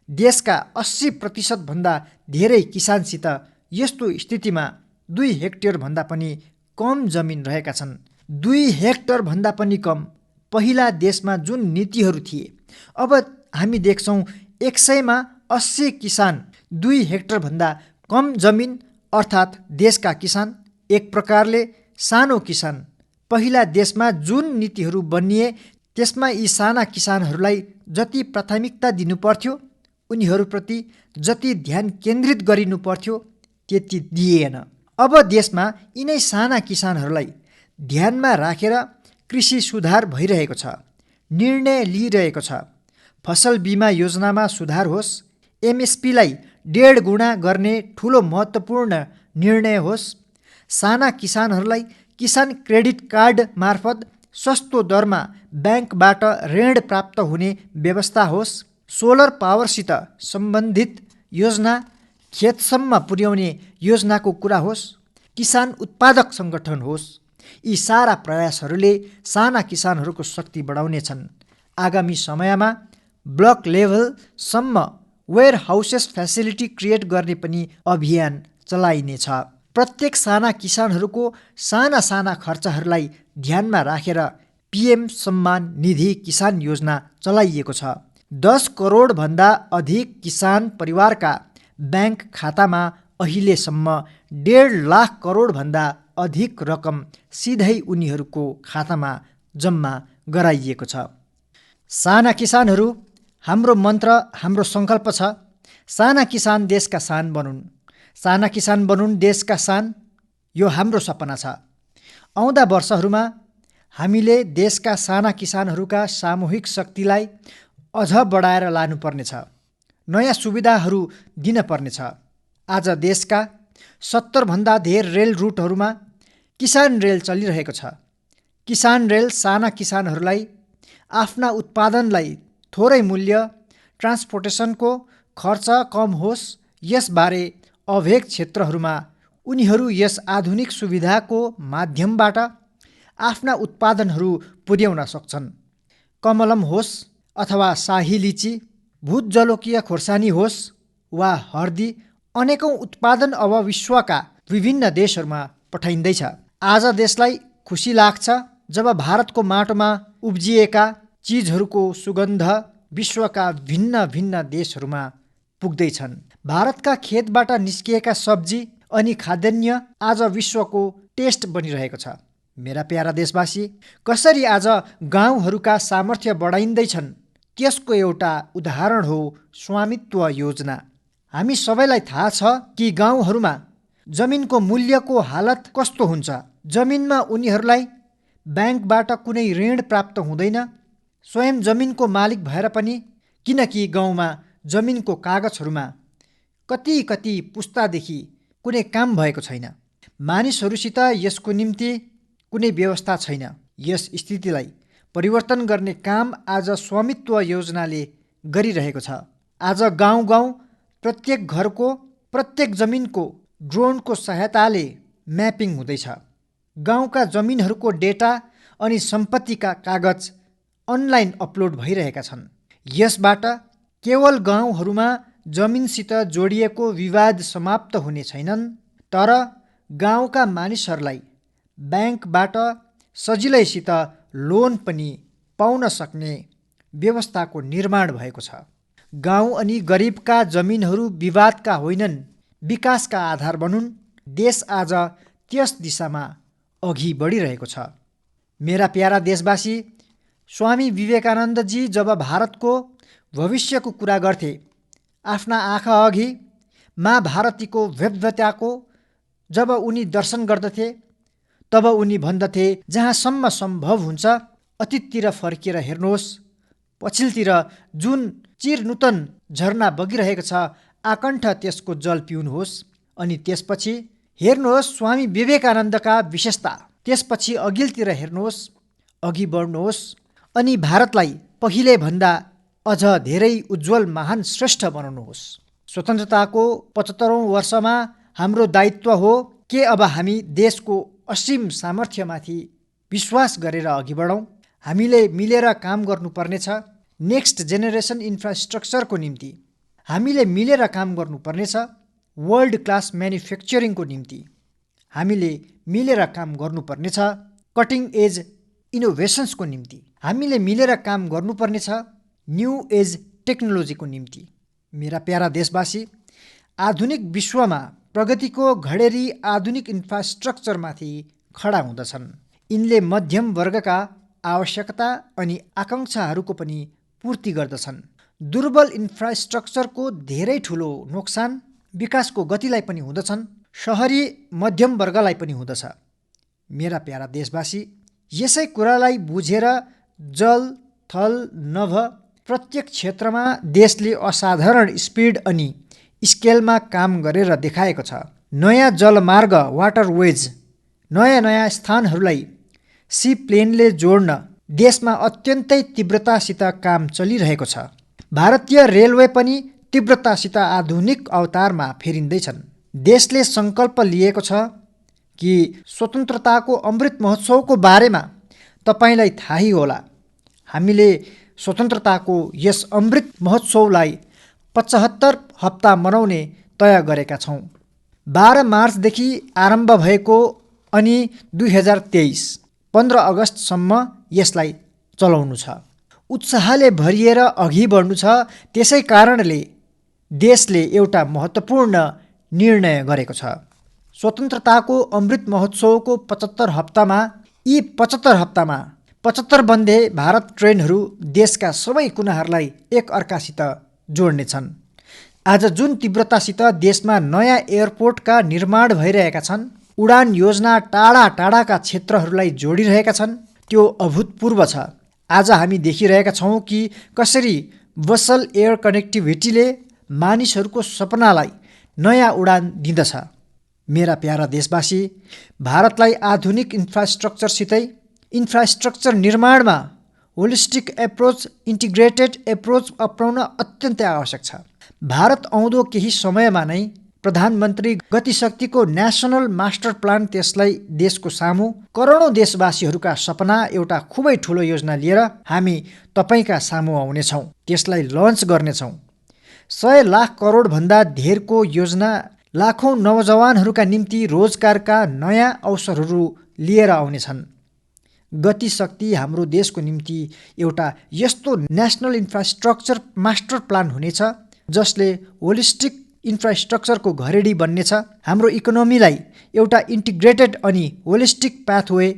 देशका 80% भन्दा धेरै किसानसित यस्तो स्थितिमा 2 हेक्टेयरभन्दा पनि कम जमिन रहेका छन्। 2 हेक्टरभन्दा पनि कम पहिला देशमा जुन नीतिहरू थिए, अब हामी देख्छौँ 100मा 80 किसान 2 हेक्टरभन्दा कम जमिन, अर्थात् देशका किसान एक प्रकारले सानो किसान। पहिला देशमा जुन नीतिहरू बनिए त्यसमा यी साना किसानहरूलाई जति प्राथमिकता दिनुपर्थ्यो, उनीहरूप्रति जति ध्यान केन्द्रित गरिनु पर्थ्यो, त्यति दिइएन। अब देशमा यिनै साना किसानहरूलाई ध्यानमा राखेर कृषि सुधार भइरहेको छ, निर्णय लिइरहेको छ। फसल बिमा योजनामा सुधार होस्, एमएसपीलाई 1.5 गुणा गर्ने ठुलो महत्त्वपूर्ण निर्णय होस्, साना किसानहरूलाई किसान क्रेडिट कार्ड मार्फत सस्तो दरमा ब्याङ्कबाट ऋण प्राप्त हुने व्यवस्था होस्, सोलर पावरसित सम्बन्धित योजना खेतसम्म पुर्याउने योजनाको कुरा होस्, किसान उत्पादक सङ्गठन होस्, यी सारा प्रयासहरूले साना किसानहरूको शक्ति बढाउनेछन्। आगामी समयमा ब्लक लेभलसम्म वेयर हाउसेस फेसिलिटी क्रिएट गर्ने पनि अभियान चलाइनेछ। प्रत्येक साना किसानहरूको साना साना खर्चहरूलाई ध्यानमा राखेर पीएम सम्मान निधि किसान योजना चलाइएको छ। 10 करोडभन्दा अधिक किसान परिवारका ब्याङ्क खातामा अहिलेसम्म 1.5 लाख करोडभन्दा अधिक रकम सिधै उनीहरूको खातामा जम्मा गराइएको छ। साना किसानहरू, हाम्रो मन्त्र, हाम्रो सङ्कल्प छ, साना किसान देशका शान बनुन्, साना किसान बनुन् देशका शान। यो हाम्रो सपना छ। आउँदा वर्षहरूमा हामीले देशका साना किसानहरूका सामूहिक शक्तिलाई अझ बढाएर लानुपर्नेछ, नयाँ सुविधाहरू दिन पर्नेछ। आज देशका 70भन्दा धेर रेल रुटहरूमा किसान रेल चलिरहेको छ। किसान रेल साना किसानहरूलाई आफ्ना उत्पादनलाई थोरै मूल्य, ट्रान्सपोर्टेसनको खर्च कम होस्, यसबारे अभेग क्षेत्रहरूमा उनीहरू यस आधुनिक सुविधाको माध्यमबाट आफ्ना उत्पादनहरू पुर्याउन सक्छन्। कमलम होस् अथवा शाही लिची, भूतजलोकीय खोर्सानी होस् वा हर्दी, अनेकौँ उत्पादन अब विश्वका विभिन्न देशहरूमा पठाइँदैछ। आज देशलाई खुसी लाग्छ जब भारतको माटोमा उब्जिएका चिजहरूको सुगन्ध विश्वका भिन्न भिन्न देशहरूमा पुग्दैछन्। भारतका खेतबाट निस्किएका सब्जी अनि खाद्यान्न आज विश्वको टेस्ट बनिरहेको छ। मेरा प्यारा देशवासी, कसरी आज गाउँहरूका सामर्थ्य बढाइँदैछन् त्यसको एउटा उदाहरण हो स्वामित्व योजना। हामी सबैलाई थाहा छ कि गाउँहरूमा जमिनको मूल्यको हालत कस्तो हुन्छ। जमिनमा उनीहरूलाई ब्याङ्कबाट कुनै ऋण प्राप्त हुँदैन, स्वयं जमिनको मालिक भएर पनि, किनकि गाउँमा जमिनको कागजहरूमा कति कति पुस्तादेखि कुनै काम भएको छैन। मानिसहरूसित यसको निम्ति कुनै व्यवस्था छैन। यस स्थितिलाई परिवर्तन गर्ने काम आज स्वामित्व योजनाले गरिरहेको छ। आज गाउँ गाउँ, प्रत्येक घरको, प्रत्येक जमिनको ड्रोनको सहायताले म्यापिङ हुँदैछ। गाउँका जमिनहरूको डेटा अनि सम्पत्तिका कागज अनलाइन अपलोड भइरहेका छन्। यसबाट केवल गाउँहरूमा जमिनसित जोडिएको विवाद समाप्त हुने छैनन्, तर गाउँका मानिसहरूलाई ब्याङ्कबाट सजिलैसित लोन पनि पाउन सक्ने व्यवस्थाको निर्माण भएको छ। गाउँ अनि गरिबका जमिनहरू विवादका होइनन्, विकासका आधार बनुन्। देश आज त्यस दिशामा अघि बढिरहेको छ। मेरा प्यारा देशवासी, स्वामी विवेकानन्दजी जब भारतको भविष्यको कुरा गर्थे, आफ्ना आँखा अघि माँ भारतीको भव्यताको जब उनी दर्शन गर्दथे, तब उनी भन्दथे, जहाँसम्म सम्भव हुन्छ अतीततिर फर्किएर हेर्नुहोस्, पछिल्तिर जुन चिरनूतन झरना बगिरहेको छ, आकण्ठ त्यसको जल पिउनुहोस्, अनि त्यसपछि हेर्नुहोस् स्वामी विवेकानन्दका विशेषता, त्यसपछि अघिल्तिर हेर्नुहोस्, अघि बढ्नुहोस्, अनि भारतलाई पहिले भन्दा अझ धेरै उज्जवल, महान, श्रेष्ठ बनाउनुहोस्। स्वतन्त्रताको 75औं वर्षमा हाम्रो दायित्व हो के अब हामी देशको असीम सामर्थ्यमाथि विश्वास गरेर अघि बढौँ। हामीले मिलेर काम गर्नुपर्नेछ। नेक्स्ट जेनेरेसन इन्फ्रास्ट्रक्चरको निम्ति हामीले मिलेर काम गर्नुपर्नेछ। वर्ल्ड क्लास म्यानुफ्याक्चरिङको निम्ति हामीले मिलेर काम गर्नुपर्नेछ। कटिङ एज इनोभेसन्सको निम्ति हामीले मिलेर काम गर्नुपर्नेछ, न्यू एज टेक्नोलोजीको निम्ति। मेरा प्यारा देशवासी, आधुनिक विश्वमा प्रगतिको घडेरी आधुनिक इन्फ्रास्ट्रक्चरमाथि खडा हुँदछन्। यिनले मध्यम वर्गका आवश्यकता अनि आकाङ्क्षाहरूको पनि पूर्ति गर्दछन्। दुर्बल इन्फ्रास्ट्रक्चरको धेरै ठुलो नोक्सान विकासको गतिलाई पनि हुँदछन्, सहरी मध्यम वर्गलाई पनि हुँदछ। मेरा प्यारा देशवासी, यसै कुरालाई बुझेर जल थल नभ प्रत्येक क्षेत्रमा देशले असाधारण स्पिड अनि स्केलमा काम गरेर देखाएको छ। नयाँ जलमार्ग वाटरवेज, नयाँ स्थानहरूलाई सी प्लेनले जोड्न देशमा अत्यन्तै तीव्रतासित काम चलिरहेको छ। भारतीय रेलवे पनि तीव्रतासित आधुनिक अवतारमा फेरिँदैछन्। देशले सङ्कल्प लिएको छ कि स्वतन्त्रताको अमृत महोत्सवको बारेमा तपाईँलाई थाहै होला। हामीले स्वतन्त्रताको यस अमृत महोत्सवलाई 75 हप्ता मनाउने तय गरेका छौँ। 12 मार्चदेखि आरम्भ भएको अनि 2023 15 अगस्तसम्म यसलाई चलाउनु छ। उत्साहले भरिएर अघि बढ्नु छ। त्यसै कारणले देशले एउटा महत्त्वपूर्ण निर्णय गरेको छ। स्वतन्त्रताको अमृत महोत्सवको 75 हप्तामा 75 बन्दे भारत ट्रेनहरू देशका सबै कुनाहरूलाई एक अर्कासित जोड्नेछन्। आज जुन तीव्रतासित देशमा नयाँ एयरपोर्टका निर्माण भइरहेका छन्, उडान योजना टाढा टाढाका क्षेत्रहरूलाई जोडिरहेका छन्, त्यो अभूतपूर्व छ। आज हामी देखिरहेका छौँ कि कसरी बसल एयर कनेक्टिभिटीले मानिसहरूको सपनालाई नयाँ उडान दिँदछ। मेरा प्यारा देशवासी, भारतलाई आधुनिक इन्फ्रास्ट्रक्चरसितै इन्फ्रास्ट्रक्चर निर्माणमा होलिस्टिक एप्रोच, इन्टिग्रेटेड एप्रोच अपनाउन अत्यन्तै आवश्यक छ। भारत आउँदो केही समयमा नै प्रधानमन्त्री गतिशक्तिको नेसनल मास्टर प्लान, त्यसलाई देशको सामु करोडौँ देशवासीहरूका सपना एउटा खुबै ठुलो योजना लिएर हामी तपाईँका सामु आउनेछौँ। त्यसलाई लन्च गर्नेछौँ। 100 लाख करोडभन्दा धेरको योजना लाखौँ नौजवानहरूका निम्ति रोजगारका नयाँ अवसरहरू लिएर आउनेछन्। गतिशक्ति हाम्रो देशको निम्ति एउटा यस्तो नेसनल इन्फ्रास्ट्रक्चर मास्टर प्लान हुनेछ जसले होलिस्टिक इन्फ्रास्ट्रक्चरको घरेडी बन्नेछ। हाम्रो इकोनोमीलाई एउटा इन्टिग्रेटेड अनि होलिस्टिक पाथवे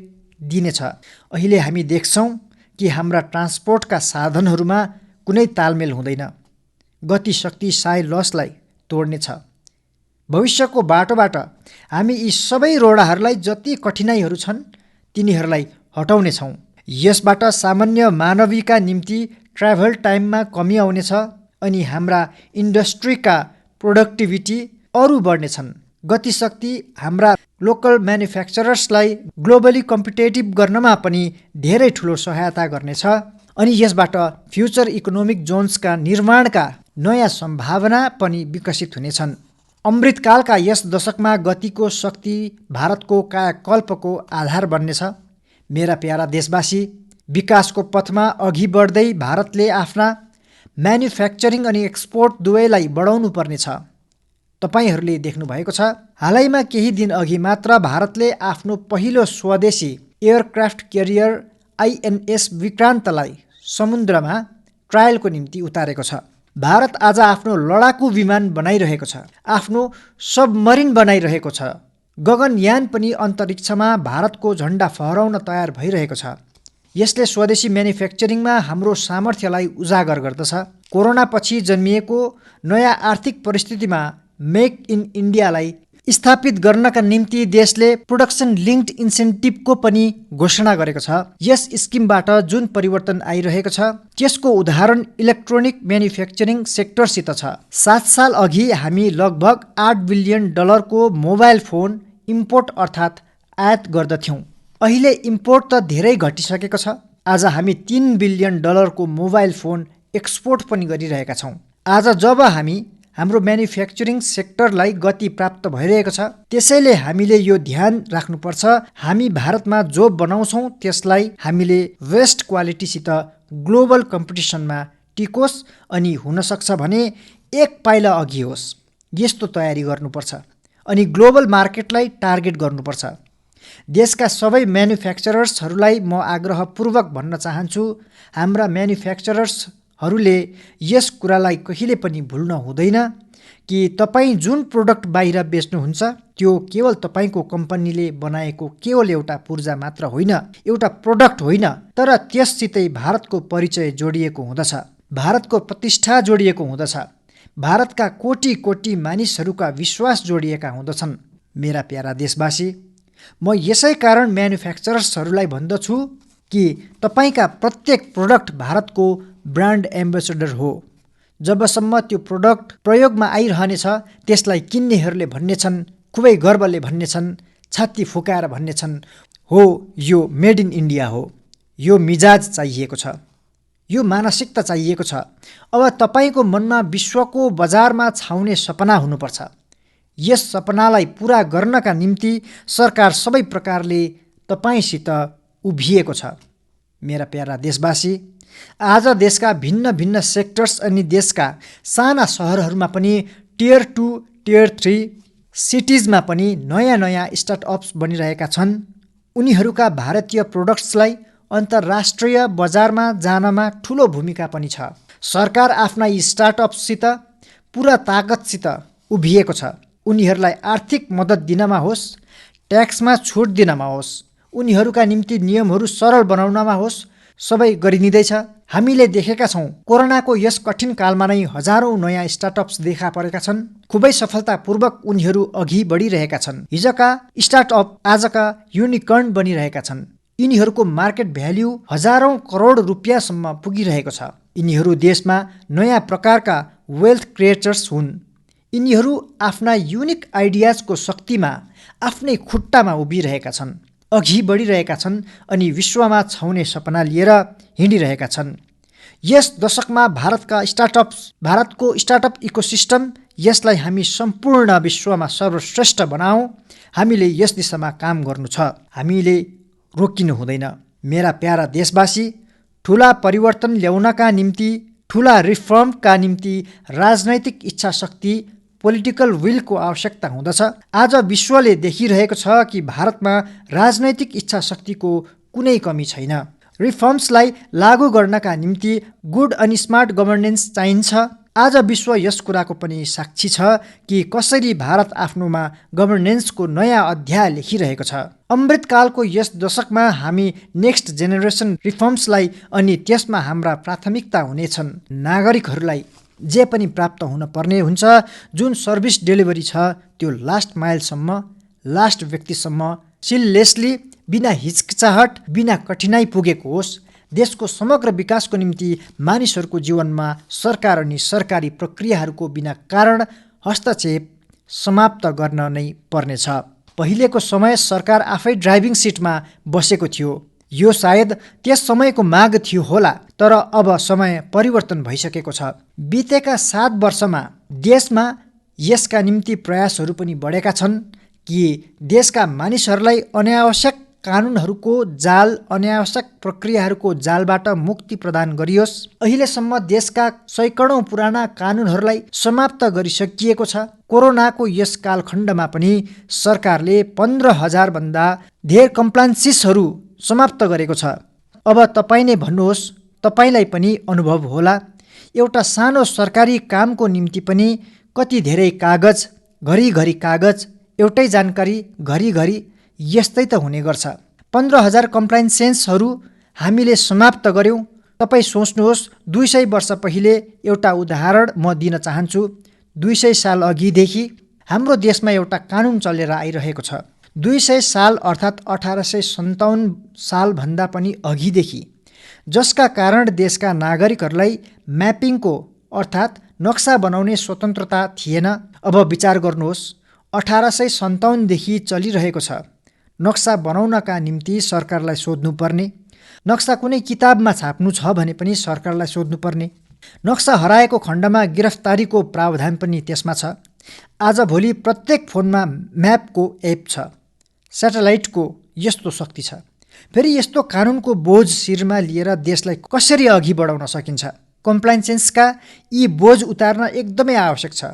दिनेछ। अहिले हामी देख्छौँ कि हाम्रा ट्रान्सपोर्टका साधनहरूमा कुनै तालमेल हुँदैन। गतिशक्ति साइलसलाई तोड्नेछ। भविष्यको बाटोबाट हामी यी सबै रोडाहरूलाई जति कठिनाइहरू छन् तिनीहरूलाई हटाउनेछौँ। यसबाट सामान्य मानवीका निम्ति ट्राभल टाइममा कमी आउनेछ अनि हाम्रा इन्डस्ट्रीका प्रोडक्टिभिटी अरू बढ्नेछन्। गतिशक्ति हाम्रा लोकल म्यानुफ्याक्चरर्सलाई ग्लोबली कम्पिटेटिभ गर्नमा पनि धेरै ठुलो सहायता गर्नेछ अनि यसबाट फ्युचर इकोनोमिक जोन्सका निर्माणका नयाँ सम्भावना पनि विकसित हुनेछन्। अमृतकालका यस दशकमा गतिको शक्ति भारतको कायाकल्पको आधार बन्नेछ। मेरा प्यारा देशवासी, विकासको पथमा अघि बढ्दै भारतले आफ्ना म्यानुफ्याक्चरिङ अनि एक्सपोर्ट दुवैलाई बढाउनु पर्नेछ। तपाईँहरूले देख्नुभएको छ, हालैमा केही दिन अघि मात्र भारतले आफ्नो पहिलो स्वदेशी एयरक्राफ्ट क्यारियर INS विक्रान्तलाई समुद्रमा ट्रायलको निम्ति उतारेको छ। भारत आज आफ्नो लडाकु विमान बनाइरहेको छ, आफ्नो सबमरिन बनाइरहेको छ। गगनयान पनि अन्तरिक्षमा भारतको झन्डा फहराउन तयार भइरहेको छ। यसले स्वदेशी म्यानुफ्याक्चरिङमा हाम्रो सामर्थ्यलाई उजागर गर्दछ। कोरोनापछि जन्मिएको नयाँ आर्थिक परिस्थितिमा मेक इन इन्डियालाई स्थापित गर्नका निम्ति देशले प्रोडक्सन लिङ्क्ड इन्सेन्टिभको पनि घोषणा गरेको छ। यस स्किमबाट जुन परिवर्तन आइरहेको छ त्यसको उदाहरण इलेक्ट्रोनिक म्यानुफ्याक्चरिङ सेक्टरसित छ। 7 साल अघि हामी लगभग $8 बिलियन को मोबाइल फोन इम्पोर्ट अर्थात् आयात गर्दथ्यौँ। अहिले इम्पोर्ट त धेरै घटिसकेको छ। आज हामी $3 बिलियन को मोबाइल फोन एक्सपोर्ट पनि गरिरहेका छौँ। आज जब हाम्रो म्यानुफ्याक्चरिङ सेक्टरलाई गति प्राप्त भइरहेको छ, त्यसैले हामीले यो ध्यान राख्नुपर्छ, हामी भारतमा जो बनाउँछौँ त्यसलाई हामीले बेस्ट क्वालिटीसित ग्लोबल कम्पिटिसनमा टिकोस् अनि हुनसक्छ भने एक पाइला अघि होस्। यस्तो तयारी गर्नुपर्छ। अनि ग्लोबल मार्केटलाई टार्गेट गर्नुपर्छ। देशका सबै म्यानुफ्याक्चरर्सहरूलाई म आग्रहपूर्वक भन्न चाहन्छु, हाम्रा म्यानुफ्याक्चरर्सहरूले यस कुरालाई कहिले पनि भुल्न हुँदैन कि तपाईँ जुन प्रोडक्ट बाहिर बेच्नुहुन्छ त्यो केवल तपाईँको कम्पनीले बनाएको केवल एउटा पूर्जा मात्र होइन, एउटा प्रोडक्ट होइन, तर त्यससितै भारतको परिचय जोडिएको हुँदछ, भारतको प्रतिष्ठा जोडिएको हुँदछ, भारतका कोटी कोटी मानिसहरूका विश्वास जोडिएका हुँदछन्। मेरा प्यारा देशवासी, म यसै कारण म्यानुफ्याक्चरर्सहरूलाई भन्दछु कि तपाईँका प्रत्येक प्रोडक्ट भारतको ब्रान्ड एम्बेसडर हो। जबसम्म त्यो प्रोडक्ट प्रयोगमा आइरहनेछ त्यसलाई किन्नेहरूले भन्नेछन्, खुबै गर्वले भन्नेछन्, छाती फुकाएर भन्नेछन्, हो यो मेड इन इन्डिया हो। यो मिजाज चाहिएको छ, यो मानसिकता चाहिएको छ। अब तपाईँको मनमा विश्वको बजारमा छाउने सपना हुनुपर्छ। यस सपनालाई पुरा गर्नका निम्ति सरकार सबै प्रकारले तपाईँसित उभिएको छ। मेरा प्यारा देशवासी, आज देशका भिन्न भिन्न सेक्टर्स अनि देशका साना सहरहरूमा पनि टियर 2, टियर 3 सिटिजमा पनि नयाँ नयाँ स्टार्टअप्स बनिरहेका छन्। उनीहरूका भारतीय प्रोडक्ट्सलाई अन्तर्राष्ट्रिय बजारमा जानमा ठुलो भूमिका पनि छ। सरकार आफ्ना यी स्टार्टअप्ससित पुरा ताकतसित उभिएको छ। उनीहरूलाई आर्थिक मद्दत दिनमा होस्, ट्याक्समा छुट दिनमा होस्, उनीहरूका निम्ति नियमहरू सरल बनाउनमा होस्, सबै गरिदिँदैछ। हामीले देखेका छौँ, कोरोनाको यस कठिन कालमा नै हजारौँ नयाँ स्टार्टअप्स देखा परेका छन्। खुबै सफलतापूर्वक उनीहरू अघि बढिरहेका छन्। हिजोका स्टार्टअप आजका युनिकर्न बनिरहेका छन्। यिनीहरूको मार्केट भ्याल्यु हजारौँ करोड रुपियाँसम्म पुगिरहेको छ। यिनीहरू देशमा नयाँ प्रकारका वेल्थ क्रिएटर्स हुन्। यिनीहरू आफ्ना युनिक आइडियाजको शक्तिमा आफ्नै खुट्टामा उभिरहेका छन्, अघि बढिरहेका छन् अनि विश्वमा छाउने सपना लिएर हिँडिरहेका छन्। यस दशकमा भारतको स्टार्टअप इकोसिस्टम, यसलाई हामी सम्पूर्ण विश्वमा सर्वश्रेष्ठ बनाऊ। हामीले यस दिशामा काम गर्नु छ, हामीले रोकिनु हुँदैन। मेरा प्यारा देशवासी, ठुला परिवर्तन ल्याउनका निम्ति, ठुला रिफर्मका निम्ति राजनैतिक इच्छा शक्ति, पोलिटिकल विलको आवश्यकता हुँदछ। आज विश्वले देखिरहेको छ कि भारतमा राजनैतिक इच्छा शक्तिको कुनै कमी छैन। रिफर्म्सलाई लागू गर्नका निम्ति गुड अनि स्मार्ट गभर्नेन्स चाहिन्छ। आज विश्व यस कुराको पनि साक्षी छ कि कसरी भारत आफ्नोमा गभर्नेन्सको नयाँ अध्याय लेखिरहेको छ। अमृतकालको यस दशकमा हामी नेक्स्ट जेनेरेसन रिफर्म्सलाई अनि त्यसमा हाम्रा प्राथमिकता हुनेछन् नागरिकहरूलाई जे पनि प्राप्त हुन पर्ने हुन्छ। जुन सर्भिस डेलिभरी छ त्यो लास्ट माइलसम्म, लास्ट व्यक्तिसम्म सिललेसली, बिना हिचकिचाहट, बिना कठिनाइ पुगेको होस्। देशको समग्र विकासको निम्ति मानिसहरूको जीवनमा सरकार अनि सरकारी प्रक्रियाहरूको बिना कारण हस्तक्षेप समाप्त गर्न नै पर्नेछ। पहिलेको समय सरकार आफै ड्राइभिङ सिटमा बसेको थियो। यो सायद त्यस समयको माग थियो होला, तर अब समय परिवर्तन भइसकेको छ। बितेका 7 वर्षमा देशमा यसका निम्ति प्रयासहरू पनि बढेका छन् कि देशका मानिसहरूलाई अनावश्यक कानुनहरूको जाल, अनावश्यक प्रक्रियाहरूको जालबाट मुक्ति प्रदान गरियोस्। अहिलेसम्म देशका सैकडौँ पुराना कानुनहरूलाई समाप्त गरिसकिएको छ। कोरोनाको यस कालखण्डमा पनि सरकारले 15,000 भन्दा धेर कम्प्लान्सिसहरू समाप्त गरेको छ। अब तपाईँ नै भन्नुहोस्, तपाईँलाई पनि अनुभव होला, एउटा सानो सरकारी कामको निम्ति पनि कति धेरै कागज, घरिघरि कागज, एउटै जानकारी घरिघरि, यस्तै त हुने गर्छ। 15,000 कम्प्लाइन्सेन्सहरू हामीले समाप्त गऱ्यौँ। तपाईँ सोच्नुहोस्, 200 वर्ष पहिले एउटा उदाहरण म दिन चाहन्छु। 200 साल अघिदेखि हाम्रो देशमा एउटा कानुन चलेर आइरहेको छ। 200 साल अर्थात् 1857 सालभन्दा पनि अघिदेखि, जसका कारण देशका नागरिकहरूलाई म्यापिङको अर्थात् नक्सा बनाउने स्वतन्त्रता थिएन। अब विचार गर्नुहोस्, 1857 देखि चलिरहेको छ। नक्सा बनाउनका निम्ति सरकारलाई सोध्नुपर्ने, नक्सा कुनै किताबमा छाप्नु छ भने पनि सरकारलाई सोध्नुपर्ने, नक्सा हराएको खण्डमा गिरफ्तारीको प्रावधान पनि त्यसमा छ। आजभोलि प्रत्येक फोनमा म्यापको एप छ। स्याटेलाइटको यस्तो शक्ति छ। फेरि यस्तो कानुनको बोझ शिरमा लिएर देशलाई कसरी अघि बढाउन सकिन्छ? कम्प्लाइन्सेन्सका यी बोझ उतार्न एकदमै आवश्यक छ।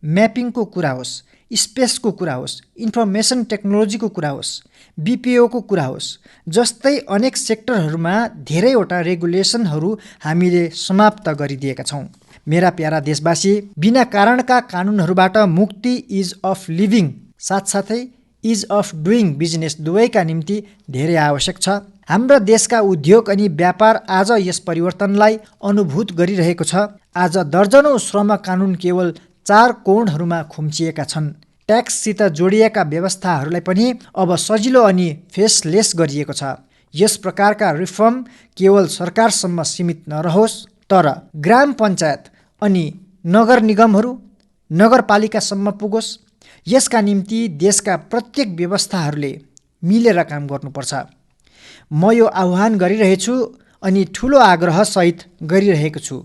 म्यापिङको कुरा होस्, स्पेसको कुरा होस्, इन्फर्मेसन टेक्नोलोजीको कुरा होस्, बीपीओको कुरा होस्, जस्तै अनेक सेक्टरहरूमा धेरैवटा रेगुलेसनहरू हामीले समाप्त गरिदिएका छौँ। मेरा प्यारा देशवासी, बिना कारणका कानुनहरूबाट मुक्ति इज अफ लिभिङ साथसाथै इज अफ डुइङ बिजनेस दुवैका निम्ति धेरै आवश्यक छ। हाम्रो देशका उद्योग अनि व्यापार आज यस परिवर्तनलाई अनुभूत गरिरहेको छ। आज दर्जनौं श्रम कानुन केवल 4 कोणहरूमा खुम्चिएका छन्। ट्याक्ससित जोडिएका व्यवस्थाहरूलाई पनि अब सजिलो अनि फेसलेस गरिएको छ। यस प्रकारका रिफर्म केवल सरकारसम्म सीमित नरहोस्, तर ग्राम पञ्चायत अनि नगर निगमहरू, नगरपालिकासम्म पुगोस्। यसका निम्ति देशका प्रत्येक व्यवस्थाहरूले मिलेर काम गर्नुपर्छ। म यो आह्वान गरिरहेछु अनि ठुलो आग्रहसहित गरिरहेको छु।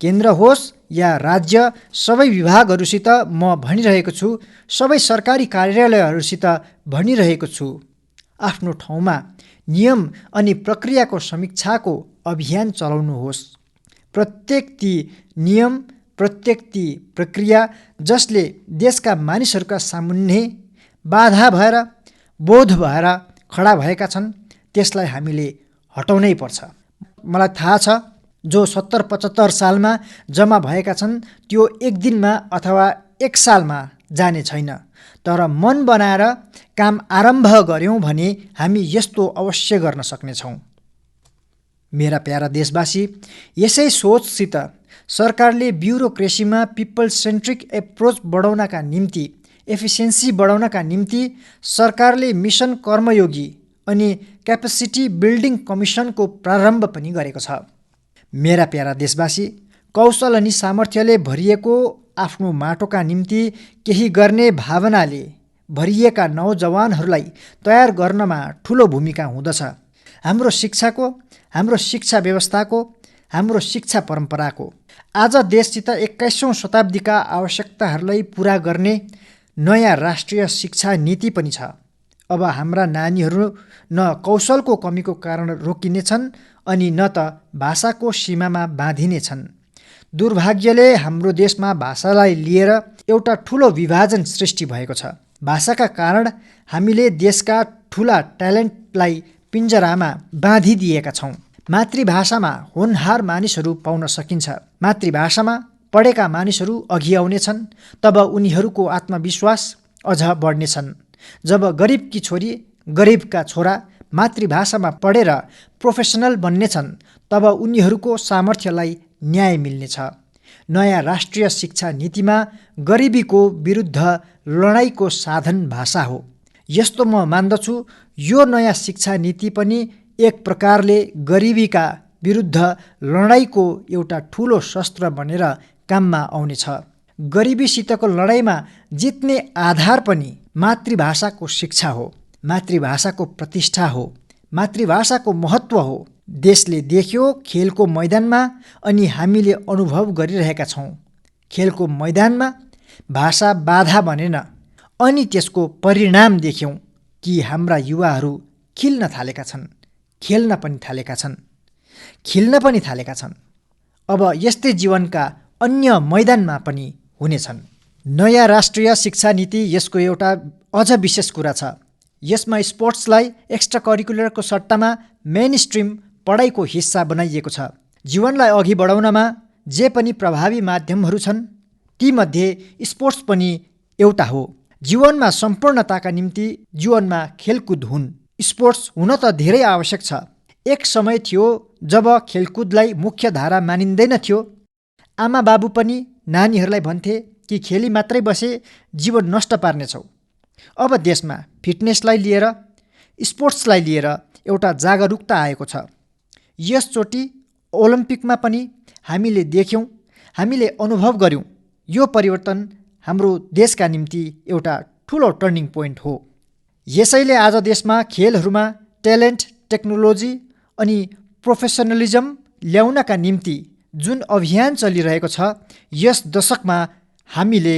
केन्द्र होस् या राज्य, सबै विभागहरूसित म भनिरहेको छु, सबै सरकारी कार्यालयहरूसित भनिरहेको छु, आफ्नो ठाउँमा नियम अनि प्रक्रियाको समीक्षाको अभियान चलाउनुहोस्। प्रत्येक ती नियम, प्रत्येक ती प्रक्रिया जसले देशका मानिसहरूका सामुन्ने बाधा भएर, बोध भएर खडा भएका छन्, त्यसलाई हामीले हटाउनै पर्छ। मलाई थाहा छ, जो 70-75 सालमा जम्मा भएका छन् त्यो एक दिनमा अथवा एक सालमा जाने छैन। तर मन बनाएर काम आरम्भ गर्यौँ भने हामी यस्तो अवश्य गर्न सक्नेछौँ। मेरा प्यारा देशवासी, यसै सोचसित सरकारले ब्युरोक्रेसीमा पिपल सेन्ट्रिक एप्रोच बढाउनका निम्ति, एफिसियन्सी बढाउनका निम्ति सरकारले मिसन कर्मयोगी अनि क्यापेसिटी बिल्डिङ कमिसनको प्रारम्भ पनि गरेको छ। मेरा प्यारा देशवासी, कौशल अनि सामर्थ्यले भरिएको आफ्नो माटोका निम्ति केही गर्ने भावनाले भरिएका नौजवानहरूलाई तयार गर्नमा ठुलो भूमिका हुँदछ। हाम्रो शिक्षाको, हाम्रो शिक्षा व्यवस्थाको, हाम्रो शिक्षा परम्पराको। आज देशसित 21औं शताब्दीका आवश्यकताहरूलाई पुरा गर्ने नयाँ राष्ट्रिय शिक्षा नीति पनि छ। अब हाम्रा नानीहरू न कौशलको कमीको कारण रोकिनेछन् अनि न त भाषाको सीमामा बाँधिनेछन्। दुर्भाग्यले हाम्रो देशमा भाषालाई लिएर एउटा ठुलो विभाजन सृष्टि भएको छ। भाषाका कारण हामीले देशका ठुला ट्यालेन्टलाई पिञ्जरामा बाँधिदिएका छौँ। मातृभाषामा होनहार मानिसहरू पाउन सकिन्छ। मातृभाषामा पढेका मानिसहरू अघि आउनेछन्, तब उनीहरूको आत्मविश्वास अझ बढ्नेछन्। जब गरिबकी छोरी, गरिबका छोरा मातृभाषामा पढेर प्रोफेसनल बन्नेछन्, तब उनीहरूको सामर्थ्यलाई न्याय मिल्नेछ। नयाँ राष्ट्रिय शिक्षा नीतिमा गरिबीको विरुद्ध लडाइँको साधन भाषा हो। यस्तो म मान्दछु, यो नयाँ शिक्षा नीति पनि एक प्रकारले गरिबीका विरुद्ध लडाइँको एउटा ठुलो शस्त्र बनेर काममा आउनेछ। गरिबीसितको लडाइँमा जित्ने आधार पनि मातृभाषाको शिक्षा हो, मातृभाषाको प्रतिष्ठा हो, मातृभाषाको महत्त्व हो। देशले देख्यो खेलको मैदानमा, अनि हामीले अनुभव गरिरहेका छौँ। खेलको मैदानमा भाषा बाधा बनेन, अनि त्यसको परिणाम देख्यौँ कि हाम्रा युवाहरू खिल्न थालेका छन्, खेल्न पनि थालेका छन्, खिल्न पनि थालेका छन्। अब यस्तै जीवनका अन्य मैदानमा पनि हुनेछन्। नयाँ राष्ट्रिय शिक्षा नीति यसको एउटा अझ विशेष कुरा छ। यसमा स्पोर्ट्सलाई एक्स्ट्रा करिकुलरको सट्टामा मेन स्ट्रिम पढाइको हिस्सा बनाइएको छ। जीवनलाई अघि बढाउनमा जे पनि प्रभावी माध्यमहरू छन्, तीमध्ये स्पोर्ट्स पनि एउटा हो। जीवनमा सम्पूर्णताका निम्ति जीवनमा खेलकुद हुन्। स्पोर्ट्स हुन त धेरै आवश्यक छ। एक समय थियो जब खेलकुदलाई मुख्य धारा मानिँदैन थियो। आमा बाबु पनि नानीहरूलाई भन्थे कि खेली मात्रै बसे जीवन नष्ट पार्नेछौ। अब देशमा फिटनेसलाई लिएर, स्पोर्ट्सलाई लिएर एउटा जागरुकता आएको छ। यसचोटि ओलम्पिकमा पनि हामीले देख्यौँ, हामीले अनुभव गर्यौँ। यो परिवर्तन हाम्रो देशका निम्ति एउटा ठुलो टर्निङ पोइन्ट हो। यसैले आज देशमा खेलहरूमा ट्यालेन्ट, टेक्नोलोजी अनि प्रोफेसनलिजम ल्याउनका निम्ति जुन अभियान चलिरहेको छ, यस दशकमा हामीले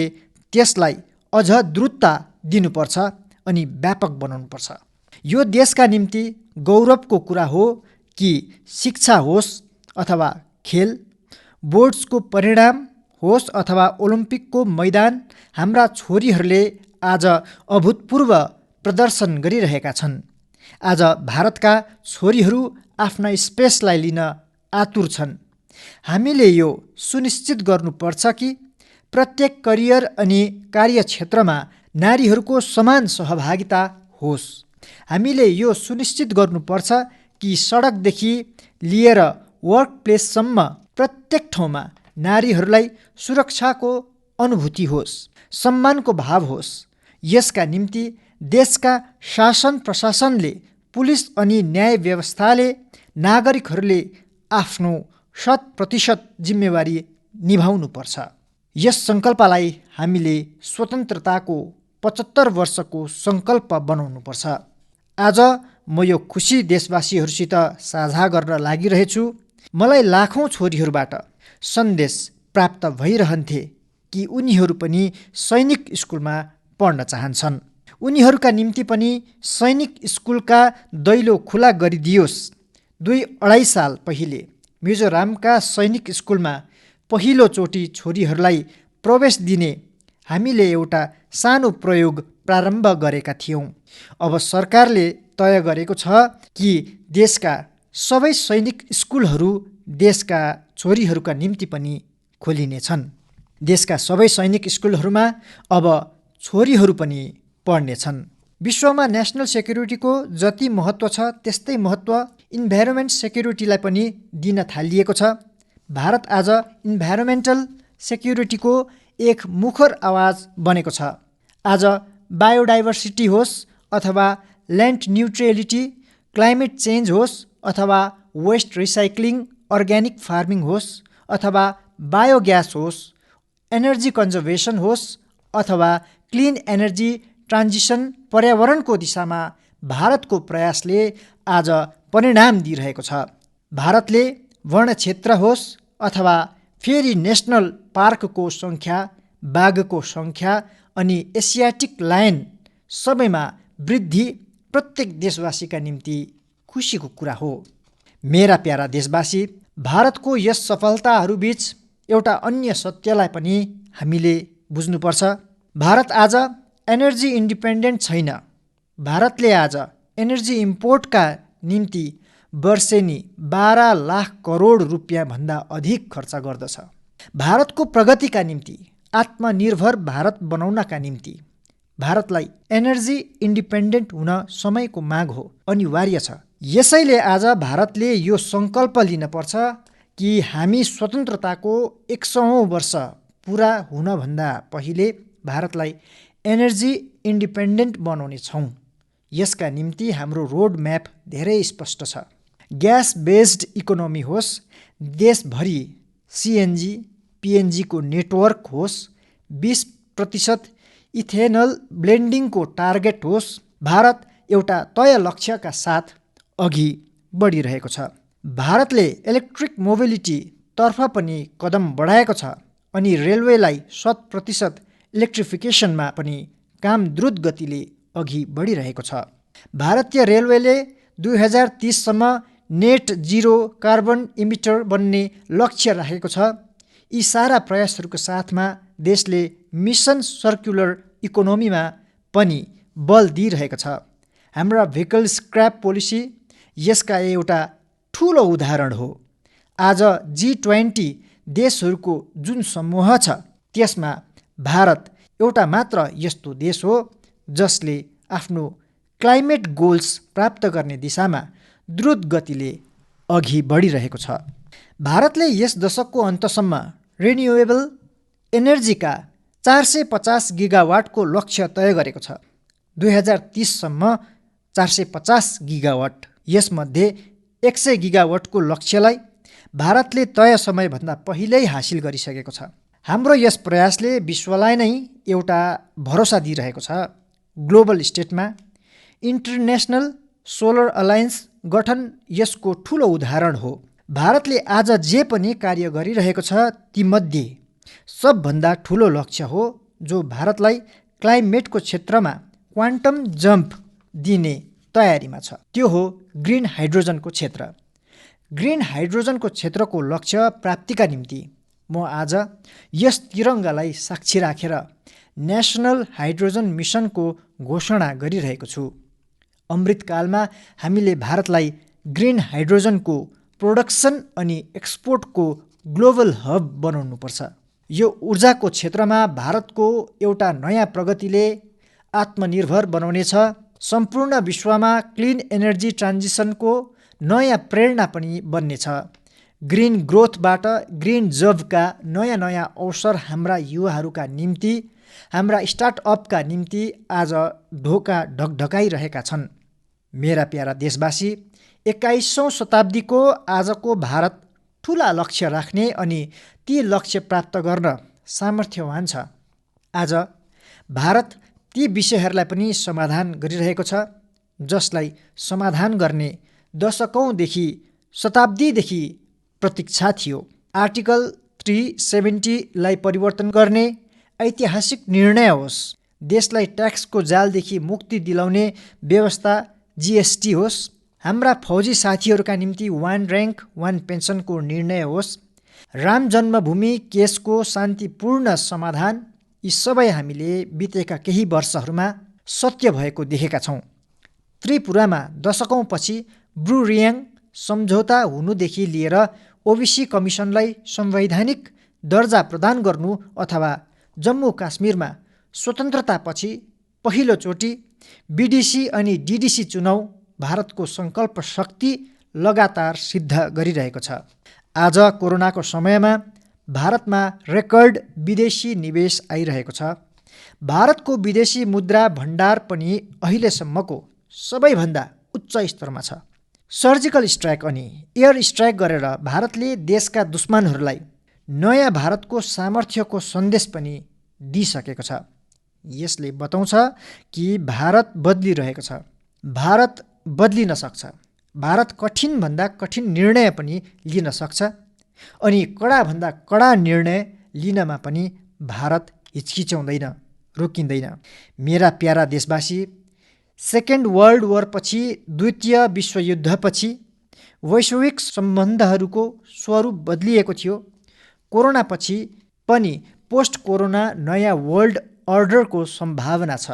त्यसलाई अझ द्रुतता दिनुपर्छ अनि व्यापक बनाउनुपर्छ। यो देशका निम्ति गौरवको कुरा हो कि शिक्षा होस् अथवा खेल, बोर्ड्सको परिणाम होस् अथवा ओलम्पिकको मैदान हाम्रा छोरीहरूले आज अभूतपूर्व प्रदर्शन गरिरहेका छन्। आज भारतका छोरीहरू आफ्ना स्पेसलाई लिन आतुर छन्। हामीले यो सुनिश्चित गर्नुपर्छ कि प्रत्येक करियर अनि कार्यक्षेत्रमा नारीहरूको समान सहभागिता होस्। हामीले यो सुनिश्चित गर्नुपर्छ कि सडकदेखि लिएर वर्क प्लेससम्म प्रत्येक ठाउँमा नारीहरूलाई सुरक्षाको अनुभूति होस्, सम्मानको भाव होस्। यसका निम्ति देशका शासन प्रशासनले, पुलिस अनि न्याय व्यवस्थाले, नागरिकहरूले आफ्नो 100% जिम्मेवारी निभाउनुपर्छ। यस सङ्कल्पलाई हामीले स्वतन्त्रताको 75 वर्षको सङ्कल्प बनाउनुपर्छ। आज म यो खुसी देशवासीहरूसित साझा गर्न लागिरहेछु। मलाई लाखौँ छोरीहरूबाट सन्देश प्राप्त भइरहन्थे कि उनीहरू पनि सैनिक स्कुलमा पढ्न चाहन्छन्। उनीहरूका निम्ति पनि सैनिक स्कुलका दैलो खुला गरिदियोस्। 2-2.5 साल पहिले मिजोरामका सैनिक स्कुलमा पहिलोचोटि छोरीहरूलाई प्रवेश दिने हामीले एउटा सानो प्रयोग प्रारम्भ गरेका थियौँ। अब सरकारले तय गरेको छ कि देशका सबै सैनिक स्कुलहरू देशका छोरीहरूका निम्ति पनि खोलिनेछन्। देशका सबै सैनिक स्कुलहरूमा अब छोरीहरू पनि पढ्नेछन्। विश्वमा नेसनल सेक्युरिटीको जति महत्त्व छ त्यस्तै महत्त्व इन्भाइरोमेन्ट सेक्युरिटीलाई पनि दिन थालिएको छ। भारत आज इन्भाइरोमेन्टल सेक्युरिटीको एक मुखर आवाज बनेको छ। आज बायोडाइभर्सिटी होस् अथवा ल्यान्ड न्युट्रलिटी, क्लाइमेट चेन्ज होस् अथवा वेस्ट रिसाइक्लिङ, अर्ग्यानिक फार्मिङ होस् अथवा बायोग्यास होस्, एनर्जी कन्जर्भेसन होस् अथवा क्लिन एनर्जी ट्रान्जिसन, पर्यावरणको दिशामा भारतको प्रयासले आज परिणाम दिइरहेको छ। भारतले वन क्षेत्र होस् अथवा फेरि नेसनल पार्कको सङ्ख्या, बाघको सङ्ख्या अनि एसियाटिक लायन सबैमा वृद्धि प्रत्येक देशवासीका निम्ति खुसीको कुरा हो। मेरा प्यारा देशवासी, भारतको यस सफलताहरूबीच एउटा अन्य सत्यलाई पनि हामीले बुझ्नुपर्छ। भारत आज एनर्जी इन्डिपेन्डेन्ट छैन। भारतले आज एनर्जी इम्पोर्टका निम्ति वर्षेनी 12 लाख करोड रुपियाँभन्दा अधिक खर्च गर्दछ। भारतको प्रगतिका निम्ति, आत्मनिर्भर भारत बनाउनका निम्ति भारतलाई एनर्जी इन्डिपेन्डेन्ट हुन समयको माग हो, अनिवार्य छ। यसैले आज भारतले यो सङ्कल्प लिनपर्छ कि हामी स्वतन्त्रताको 100औँ वर्ष पुरा हुनभन्दा पहिले भारतलाई एनर्जी इन्डिपेन्डेन्ट बनाउने छौँ। यसका निम्ति हाम्रो रोड म्याप धेरै स्पष्ट छ। ग्यास बेस्ड इकोनोमी होस्, देशभरि सिएनजी पिएनजीको नेटवर्क होस्, 20% इथेनल ब्लेन्डिङको टार्गेट होस्, भारत एउटा तय लक्ष्यका साथ अघि बढिरहेको छ। भारतले इलेक्ट्रिक मोबिलिटी तर्फ पनि कदम बढाएको छ अनि रेलवेलाई 100% इलेक्ट्रिफिकेसनमा पनि काम द्रुत गतिले अघि बढिरहेको छ। भारतीय रेलवेले 2030सम्म नेट जिरो कार्बन इमिटर बन्ने लक्ष्य राखेको छ। यी सारा प्रयासहरूको साथमा देशले मिसन सर्कुलर इकोनोमीमा पनि बल दिइरहेको छ। हाम्रा भेहिकल स्क्रैप पोलिसी यसका एउटा ठुलो उदाहरण हो। आज G20 देशहरूको जुन समूह छ त्यसमा भारत एउटा मात्र यस्तो देश हो जसले आफ्नो क्लाइमेट गोल्स प्राप्त गर्ने दिशामा द्रुत गतिले अघि बढिरहेको छ। भारतले यस दशकको अन्तसम्म रिन्युएबल एनर्जीका 450 गिगावाटको लक्ष्य तय गरेको छ। 2030सम्म 450 गिगावाट, यसमध्ये 100 गिगावाटको लक्ष्यलाई भारतले तय समयभन्दा पहिल्यै हासिल गरिसकेको छ। हाम्रो यस प्रयासले विश्वलाई नै एउटा भरोसा दिइरहेको छ। ग्लोबल स्टेटमा इन्टरनेसनल सोलर अलायन्स गठन यसको ठुलो उदाहरण हो। भारतले आज जे पनि कार्य गरिरहेको छ तीमध्ये सबभन्दा ठुलो लक्ष्य हो जो भारतलाई क्लाइमेटको क्षेत्रमा क्वान्टम जम्प दिने तयारीमा छ। त्यो हो ग्रिन हाइड्रोजनको क्षेत्र। ग्रिन हाइड्रोजनको क्षेत्रको लक्ष्य प्राप्तिका निम्ति म आज यस तिरङ्गालाई साक्षी राखेर नेसनल हाइड्रोजन मिसनको घोषणा गरिरहेको छु। अमृतकालमा हामीले भारतलाई ग्रिन हाइड्रोजनको प्रोडक्सन अनि एक्सपोर्टको ग्लोबल हब बनाउनुपर्छ। यो ऊर्जाको क्षेत्रमा भारतको एउटा नयाँ प्रगतिले आत्मनिर्भर बनाउनेछ। सम्पूर्ण विश्वमा क्लिन एनर्जी ट्रान्जिसनको नयाँ प्रेरणा पनि बन्नेछ। ग्रिन ग्रोथबाट ग्रिन जबका नयाँ नयाँ अवसर हाम्रा युवाहरूका निम्ति, हाम्रा स्टार्टअपका निम्ति आज ढोका ढकढकाइरहेका छन्। मेरा प्यारा देशवासी, 21औं शताब्दीको आजको भारत ठुला लक्ष्य राख्ने अनि ती लक्ष्य प्राप्त गर्न सामर्थ्यवान छ। आज भारत ती विषयहरूलाई पनि समाधान गरिरहेको छ जसलाई समाधान गर्ने दशकौँदेखि, शताब्दीदेखि प्रतीक्षा थियो। आर्टिकल 370 परिवर्तन गर्ने ऐतिहासिक निर्णय होस्, देशलाई ट्याक्सको जालदेखि मुक्ति दिलाउने व्यवस्था जीएसटी होस्, हाम्रा फौजी साथीहरूका निम्ति 1 र्याङ्क 1 पेन्सनको निर्णय होस्, राम जन्मभूमि केसको शान्तिपूर्ण समाधान, यी सबै हामीले बितेका केही वर्षहरूमा सत्य भएको देखेका छौँ। त्रिपुरामा दशकौँपछि ब्रु रियाङ सम्झौता हुनुदेखि लिएर ओबिसी कमिसनलाई संवैधानिक दर्जा प्रदान गर्नु अथवा जम्मू काश्मीरमा स्वतन्त्रतापछि पहिलोचोटि बीडीसी अनि डीडीसी चुनाव भारतको सङ्कल्प शक्ति लगातार सिद्ध गरिरहेको छ। आज कोरोनाको समयमा भारतमा रेकर्ड विदेशी निवेश आइरहेको छ। भारतको विदेशी मुद्रा भण्डार पनि अहिलेसम्मको सबैभन्दा उच्च स्तरमा छ। सर्जिकल स्ट्राइक अनि एयर स्ट्राइक गरेर भारतले देशका दुश्मनहरूलाई नयाँ भारतको सामर्थ्यको सन्देश पनि दिइसकेको छ। यसले बताउँछ कि भारत बदलिरहेको छ, भारत बदलिन सक्छ, भारत कठिनभन्दा कठिन निर्णय पनि लिन सक्छ अनि कडाभन्दा कडा निर्णय लिनमा पनि भारत हिचकिचाउँदैन, रोकिँदैन। मेरा प्यारा देशवासी, सेकेन्ड वर्ल्ड वरपछि, द्वितीय विश्वयुद्धपछि वैश्विक सम्बन्धहरूको स्वरूप बदलिएको थियो। कोरोनापछि पनि पोस्ट कोरोना नयाँ वर्ल्ड अर्डरको सम्भावना छ।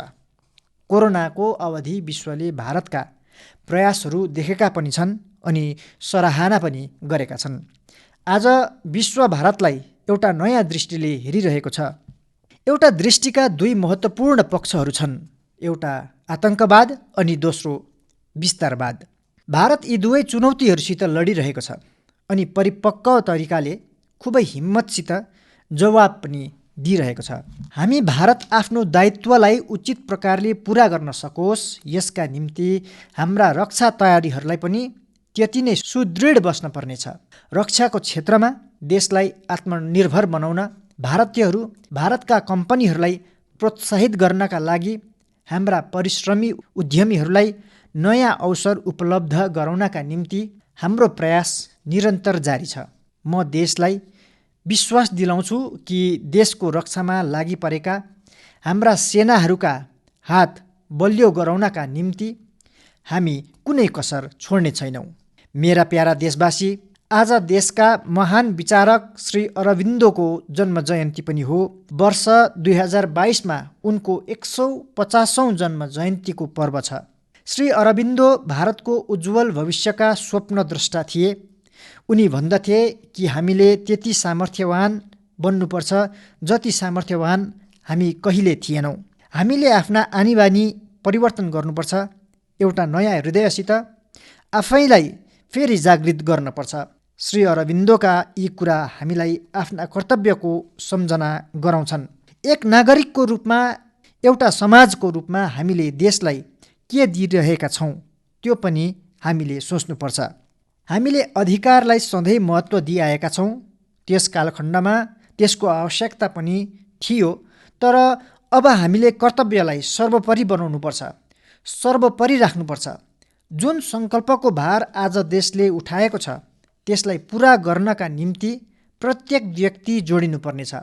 कोरोनाको अवधि विश्वले भारतका प्रयासहरू देखेका पनि छन् अनि सराहना पनि गरेका छन्। आज विश्व भारतलाई एउटा नयाँ दृष्टिले हेरिरहेको छ। एउटा दृष्टिका दुई महत्त्वपूर्ण पक्षहरू छन्, एउटा आतङ्कवाद अनि दोस्रो विस्तारवाद। भारत यी दुवै चुनौतीहरूसित लडिरहेको छ अनि परिपक्व तरिकाले खुबै हिम्मतसित जवाब पनि दिइरहेको छ। हामी भारत आफ्नो दायित्वलाई उचित प्रकारले पुरा गर्न सकोस्, यसका निम्ति हाम्रा रक्षा तयारीहरूलाई पनि त्यति नै सुदृढ बस्न पर्नेछ। रक्षाको क्षेत्रमा देशलाई आत्मनिर्भर बनाउन, भारतीयहरू, भारतका कम्पनीहरूलाई प्रोत्साहित गर्नका लागि हाम्रा परिश्रमी उद्यमीहरूलाई नयाँ अवसर उपलब्ध गराउनका निम्ति हाम्रो प्रयास निरन्तर जारी छ। म देशलाई विश्वास दिलाउँछु कि देशको रक्षामा लागि परेका हाम्रा सेनाहरूका हात बलियो गराउनका निम्ति हामी कुनै कसर छोड्ने छैनौँ। मेरा प्यारा देशवासी, आज देशका महान विचारक श्री अरबिन्दोको जन्म जयन्ती पनि हो। वर्ष 2022मा उनको 150औं जन्म जयन्तीको पर्व छ। श्री अरबिन्दो भारतको उज्जवल भविष्यका स्वप्नद्रष्टा थिए। उनी भन्दथे कि हामीले त्यति सामर्थ्यवान बन्नुपर्छ जति सामर्थ्यवान हामी कहिले थिएनौँ। हामीले आफ्ना आनीबानी परिवर्तन गर्नुपर्छ। एउटा नयाँ हृदयसित आफैलाई फेरि जागृत गर्नुपर्छ। श्री अरबिन्दोका यी कुरा हामीलाई आफ्ना कर्तव्यको सम्झना गराउँछन्। एक नागरिकको रूपमा, एउटा समाजको रूपमा हामीले देशलाई के दिइरहेका छौँ त्यो पनि हामीले सोच्नुपर्छ। हामीले अधिकारलाई सधैँ महत्त्व दिइआएका छौँ। त्यस कालखण्डमा त्यसको आवश्यकता पनि थियो, तर अब हामीले कर्तव्यलाई सर्वोपरि बनाउनुपर्छ, सर्वोपरि राख्नुपर्छ। जुन सङ्कल्पको भार आज देशले उठाएको छ त्यसलाई पुरा गर्नका निम्ति प्रत्येक व्यक्ति जोडिनुपर्नेछ।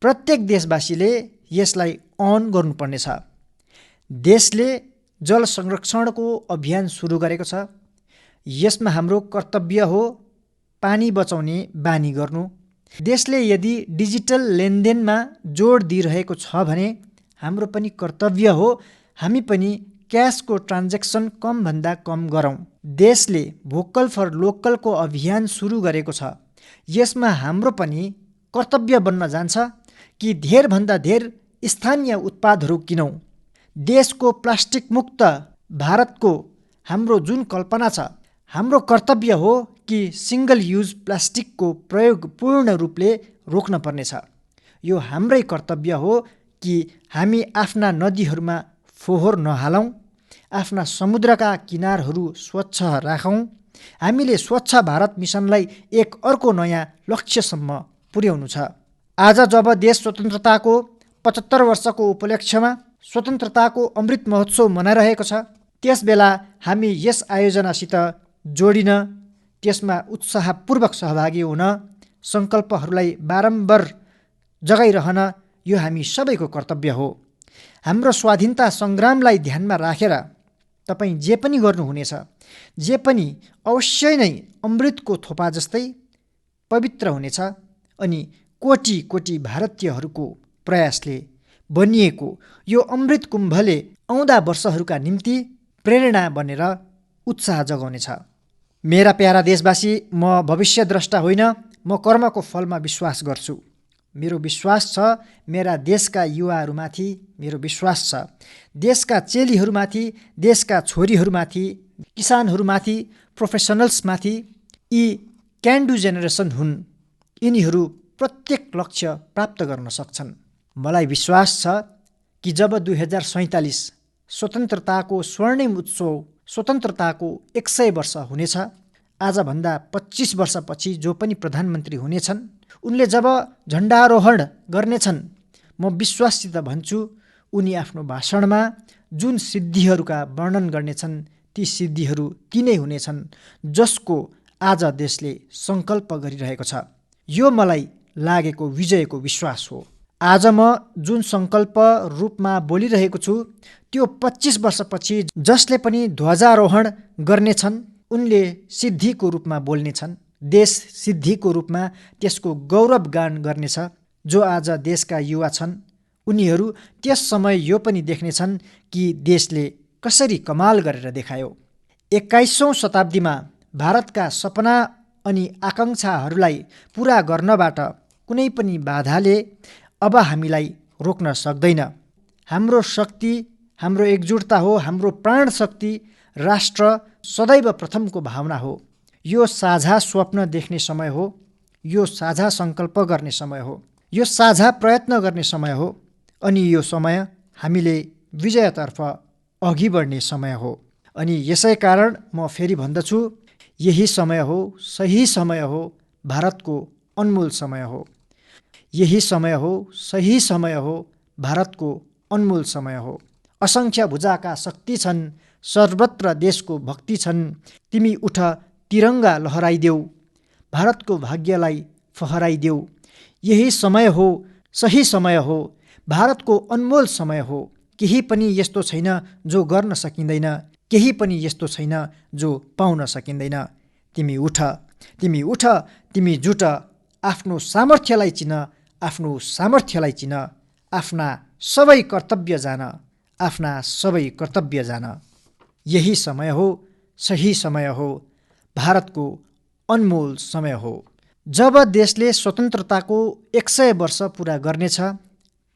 प्रत्येक देशवासीले यसलाई अन गर्नुपर्नेछ। देशले जल संरक्षणको अभियान सुरु गरेको छ। यसमा हाम्रो कर्तव्य हो पानी बचाउने बानी गर्नु, देशले यदि डिजिटल लेनदेनमा जोड दिइरहेको छ भने हाम्रो पनि कर्तव्य हो हामी पनि क्यासको ट्रान्ज्याक्सन कमभन्दा कम गरौँ। देशले भोकल फर लोकलको अभियान सुरु गरेको छ। यसमा हाम्रो पनि कर्तव्य बन्न जान्छ कि धेरभन्दा धेर स्थानीय उत्पादहरू किनौँ। देशको प्लास्टिक मुक्त भारतको हाम्रो जुन कल्पना छ, हाम्रो कर्तव्य हो कि सिङ्गल युज प्लास्टिकको प्रयोग पूर्ण रूपले रोक्न पर्नेछ। यो हाम्रै कर्तव्य हो कि हामी आफ्ना नदीहरूमा फोहोर नहालौँ, आफ्ना समुद्रका किनारहरू स्वच्छ राखौँ। हामीले स्वच्छ भारत मिसनलाई एक अर्को नयाँ लक्ष्यसम्म पुर्याउनु छ। आज जब देश स्वतन्त्रताको 75 वर्षको उपलक्ष्यमा स्वतन्त्रताको अमृत महोत्सव मनाइरहेको छ, त्यसबेला हामी यस आयोजनासित जोडिन, त्यसमा उत्साहपूर्वक सहभागी हुन, सङ्कल्पहरूलाई बारम्बार जगाइरहन यो हामी सबैको कर्तव्य हो। हाम्रो स्वाधीनता सङ्ग्रामलाई ध्यानमा राखेर तपाईँ जे पनि गर्नुहुनेछ, जे पनि अवश्य नै अमृतको थोपा जस्तै पवित्र हुनेछ अनि कोटी कोटी भारतीयहरूको प्रयासले बनिएको यो अमृत कुम्भले आउँदा वर्षहरूका निम्ति प्रेरणा बनेर उत्साह जगाउनेछ। मेरा प्यारा देशवासी, म भविष्यद्रष्टा होइन, म कर्मको फलमा विश्वास गर्छु। मेरो विश्वास छ मेरा देशका युवाहरूमाथि, मेरो विश्वास छ देशका चेलीहरूमाथि, देशका छोरीहरूमाथि, किसानहरूमाथि, प्रोफेसनल्समाथि। यी क्यान डु जेनेरेसन हुन्। यिनीहरू प्रत्येक लक्ष्य प्राप्त गर्न सक्छन्। मलाई विश्वास छ कि जब 2047 स्वतन्त्रताको स्वर्णिम उत्सव, स्वतन्त्रताको 100 वर्ष हुनेछ, आजभन्दा 25 वर्षपछि जो पनि प्रधानमन्त्री हुनेछन् उनले जब झण्डारोहण गर्नेछन्, म विश्वाससित भन्छु उनी आफ्नो भाषणमा जुन सिद्धिहरूका वर्णन गर्नेछन् ती सिद्धिहरू तिनै हुनेछन् जसको आज देशले सङ्कल्प गरिरहेको छ। यो मलाई लागेको विजयको विश्वास हो। आज म जुन सङ्कल्प रूपमा बोलिरहेको छु त्यो 25 वर्षपछि जसले पनि ध्वजारोहण गर्नेछन् उनले सिद्धिको रूपमा बोल्नेछन्। देश सिद्धिको रूपमा त्यसको गौरवगान गर्नेछ। जो आज देशका युवा छन् उनीहरू त्यस समय यो पनि देख्नेछन् कि देशले कसरी कमाल गरेर देखायो। 21औं शताब्दीमा भारतका सपना अनि आकाङ्क्षाहरूलाई पुरा गर्नबाट कुनै पनि बाधाले अब हामीलाई रोक्न सक्दैन। हाम्रो शक्ति हाम्रो एकजुटता हो। हाम्रो प्राण शक्ति राष्ट्र सदैव प्रथमको भावना हो। यो साझा स्वप्न देख्ने समय हो। यो साझा सङ्कल्प गर्ने समय हो। यो साझा प्रयत्न गर्ने समय हो। अनि यो समय हामीले विजयतर्फ अघि बढ्ने समय हो। अनि यसै कारण म फेरि भन्दछु, यही समय हो, सही समय हो, भारतको अनमोल समय हो। यही समय हो, सही समय हो, भारतको अनमोल समय हो। असङ्ख्य भुजाका शक्ति छन्, सर्वत्र देशको भक्ति छन्। तिमी उठ तिरङ्गा लहराइदेऊ, भारतको भाग्यलाई फहराइदेऊ। यही समय हो, सही समय हो, भारतको अनमोल समय हो। केही पनि यस्तो छैन जो गर्न सकिँदैन, केही पनि यस्तो छैन जो पाउन सकिँदैन। तिमी उठ, तिमी उठ, तिमी जुट, आफ्नो सामर्थ्यलाई चिन, आफ्नो सामर्थ्यलाई चिन, आफ्ना सबै कर्तव्य जान, आफ्ना सबै कर्तव्य जान। यही समय हो, सही समय हो, भारतको अनमोल समय हो। जब देशले स्वतन्त्रताको 100 वर्ष पुरा गर्नेछ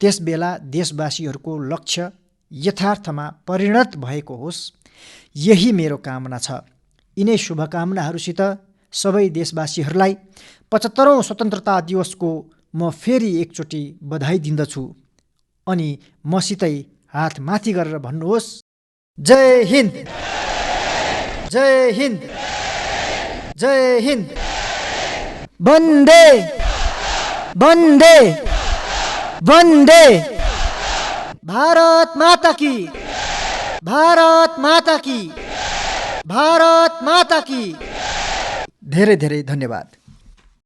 त्यसबेला देशवासीहरूको लक्ष्य यथार्थमा परिणत भएको होस्, यही मेरो कामना छ। यिनै शुभकामनाहरूसित सबै देशवासीहरूलाई 75औं स्वतन्त्रता दिवसको म फेरि एकचोटि बधाई दिन्दछु। अनि मसितै हात माथि गरेर भन्नुहोस्, जय हिन्द, जय हिन्द, जय हिन्द, वन्दे वन्दे वन्दे, भारत माता की, भारत माता की, भारत माता की। धेरै धेरै धन्यवाद।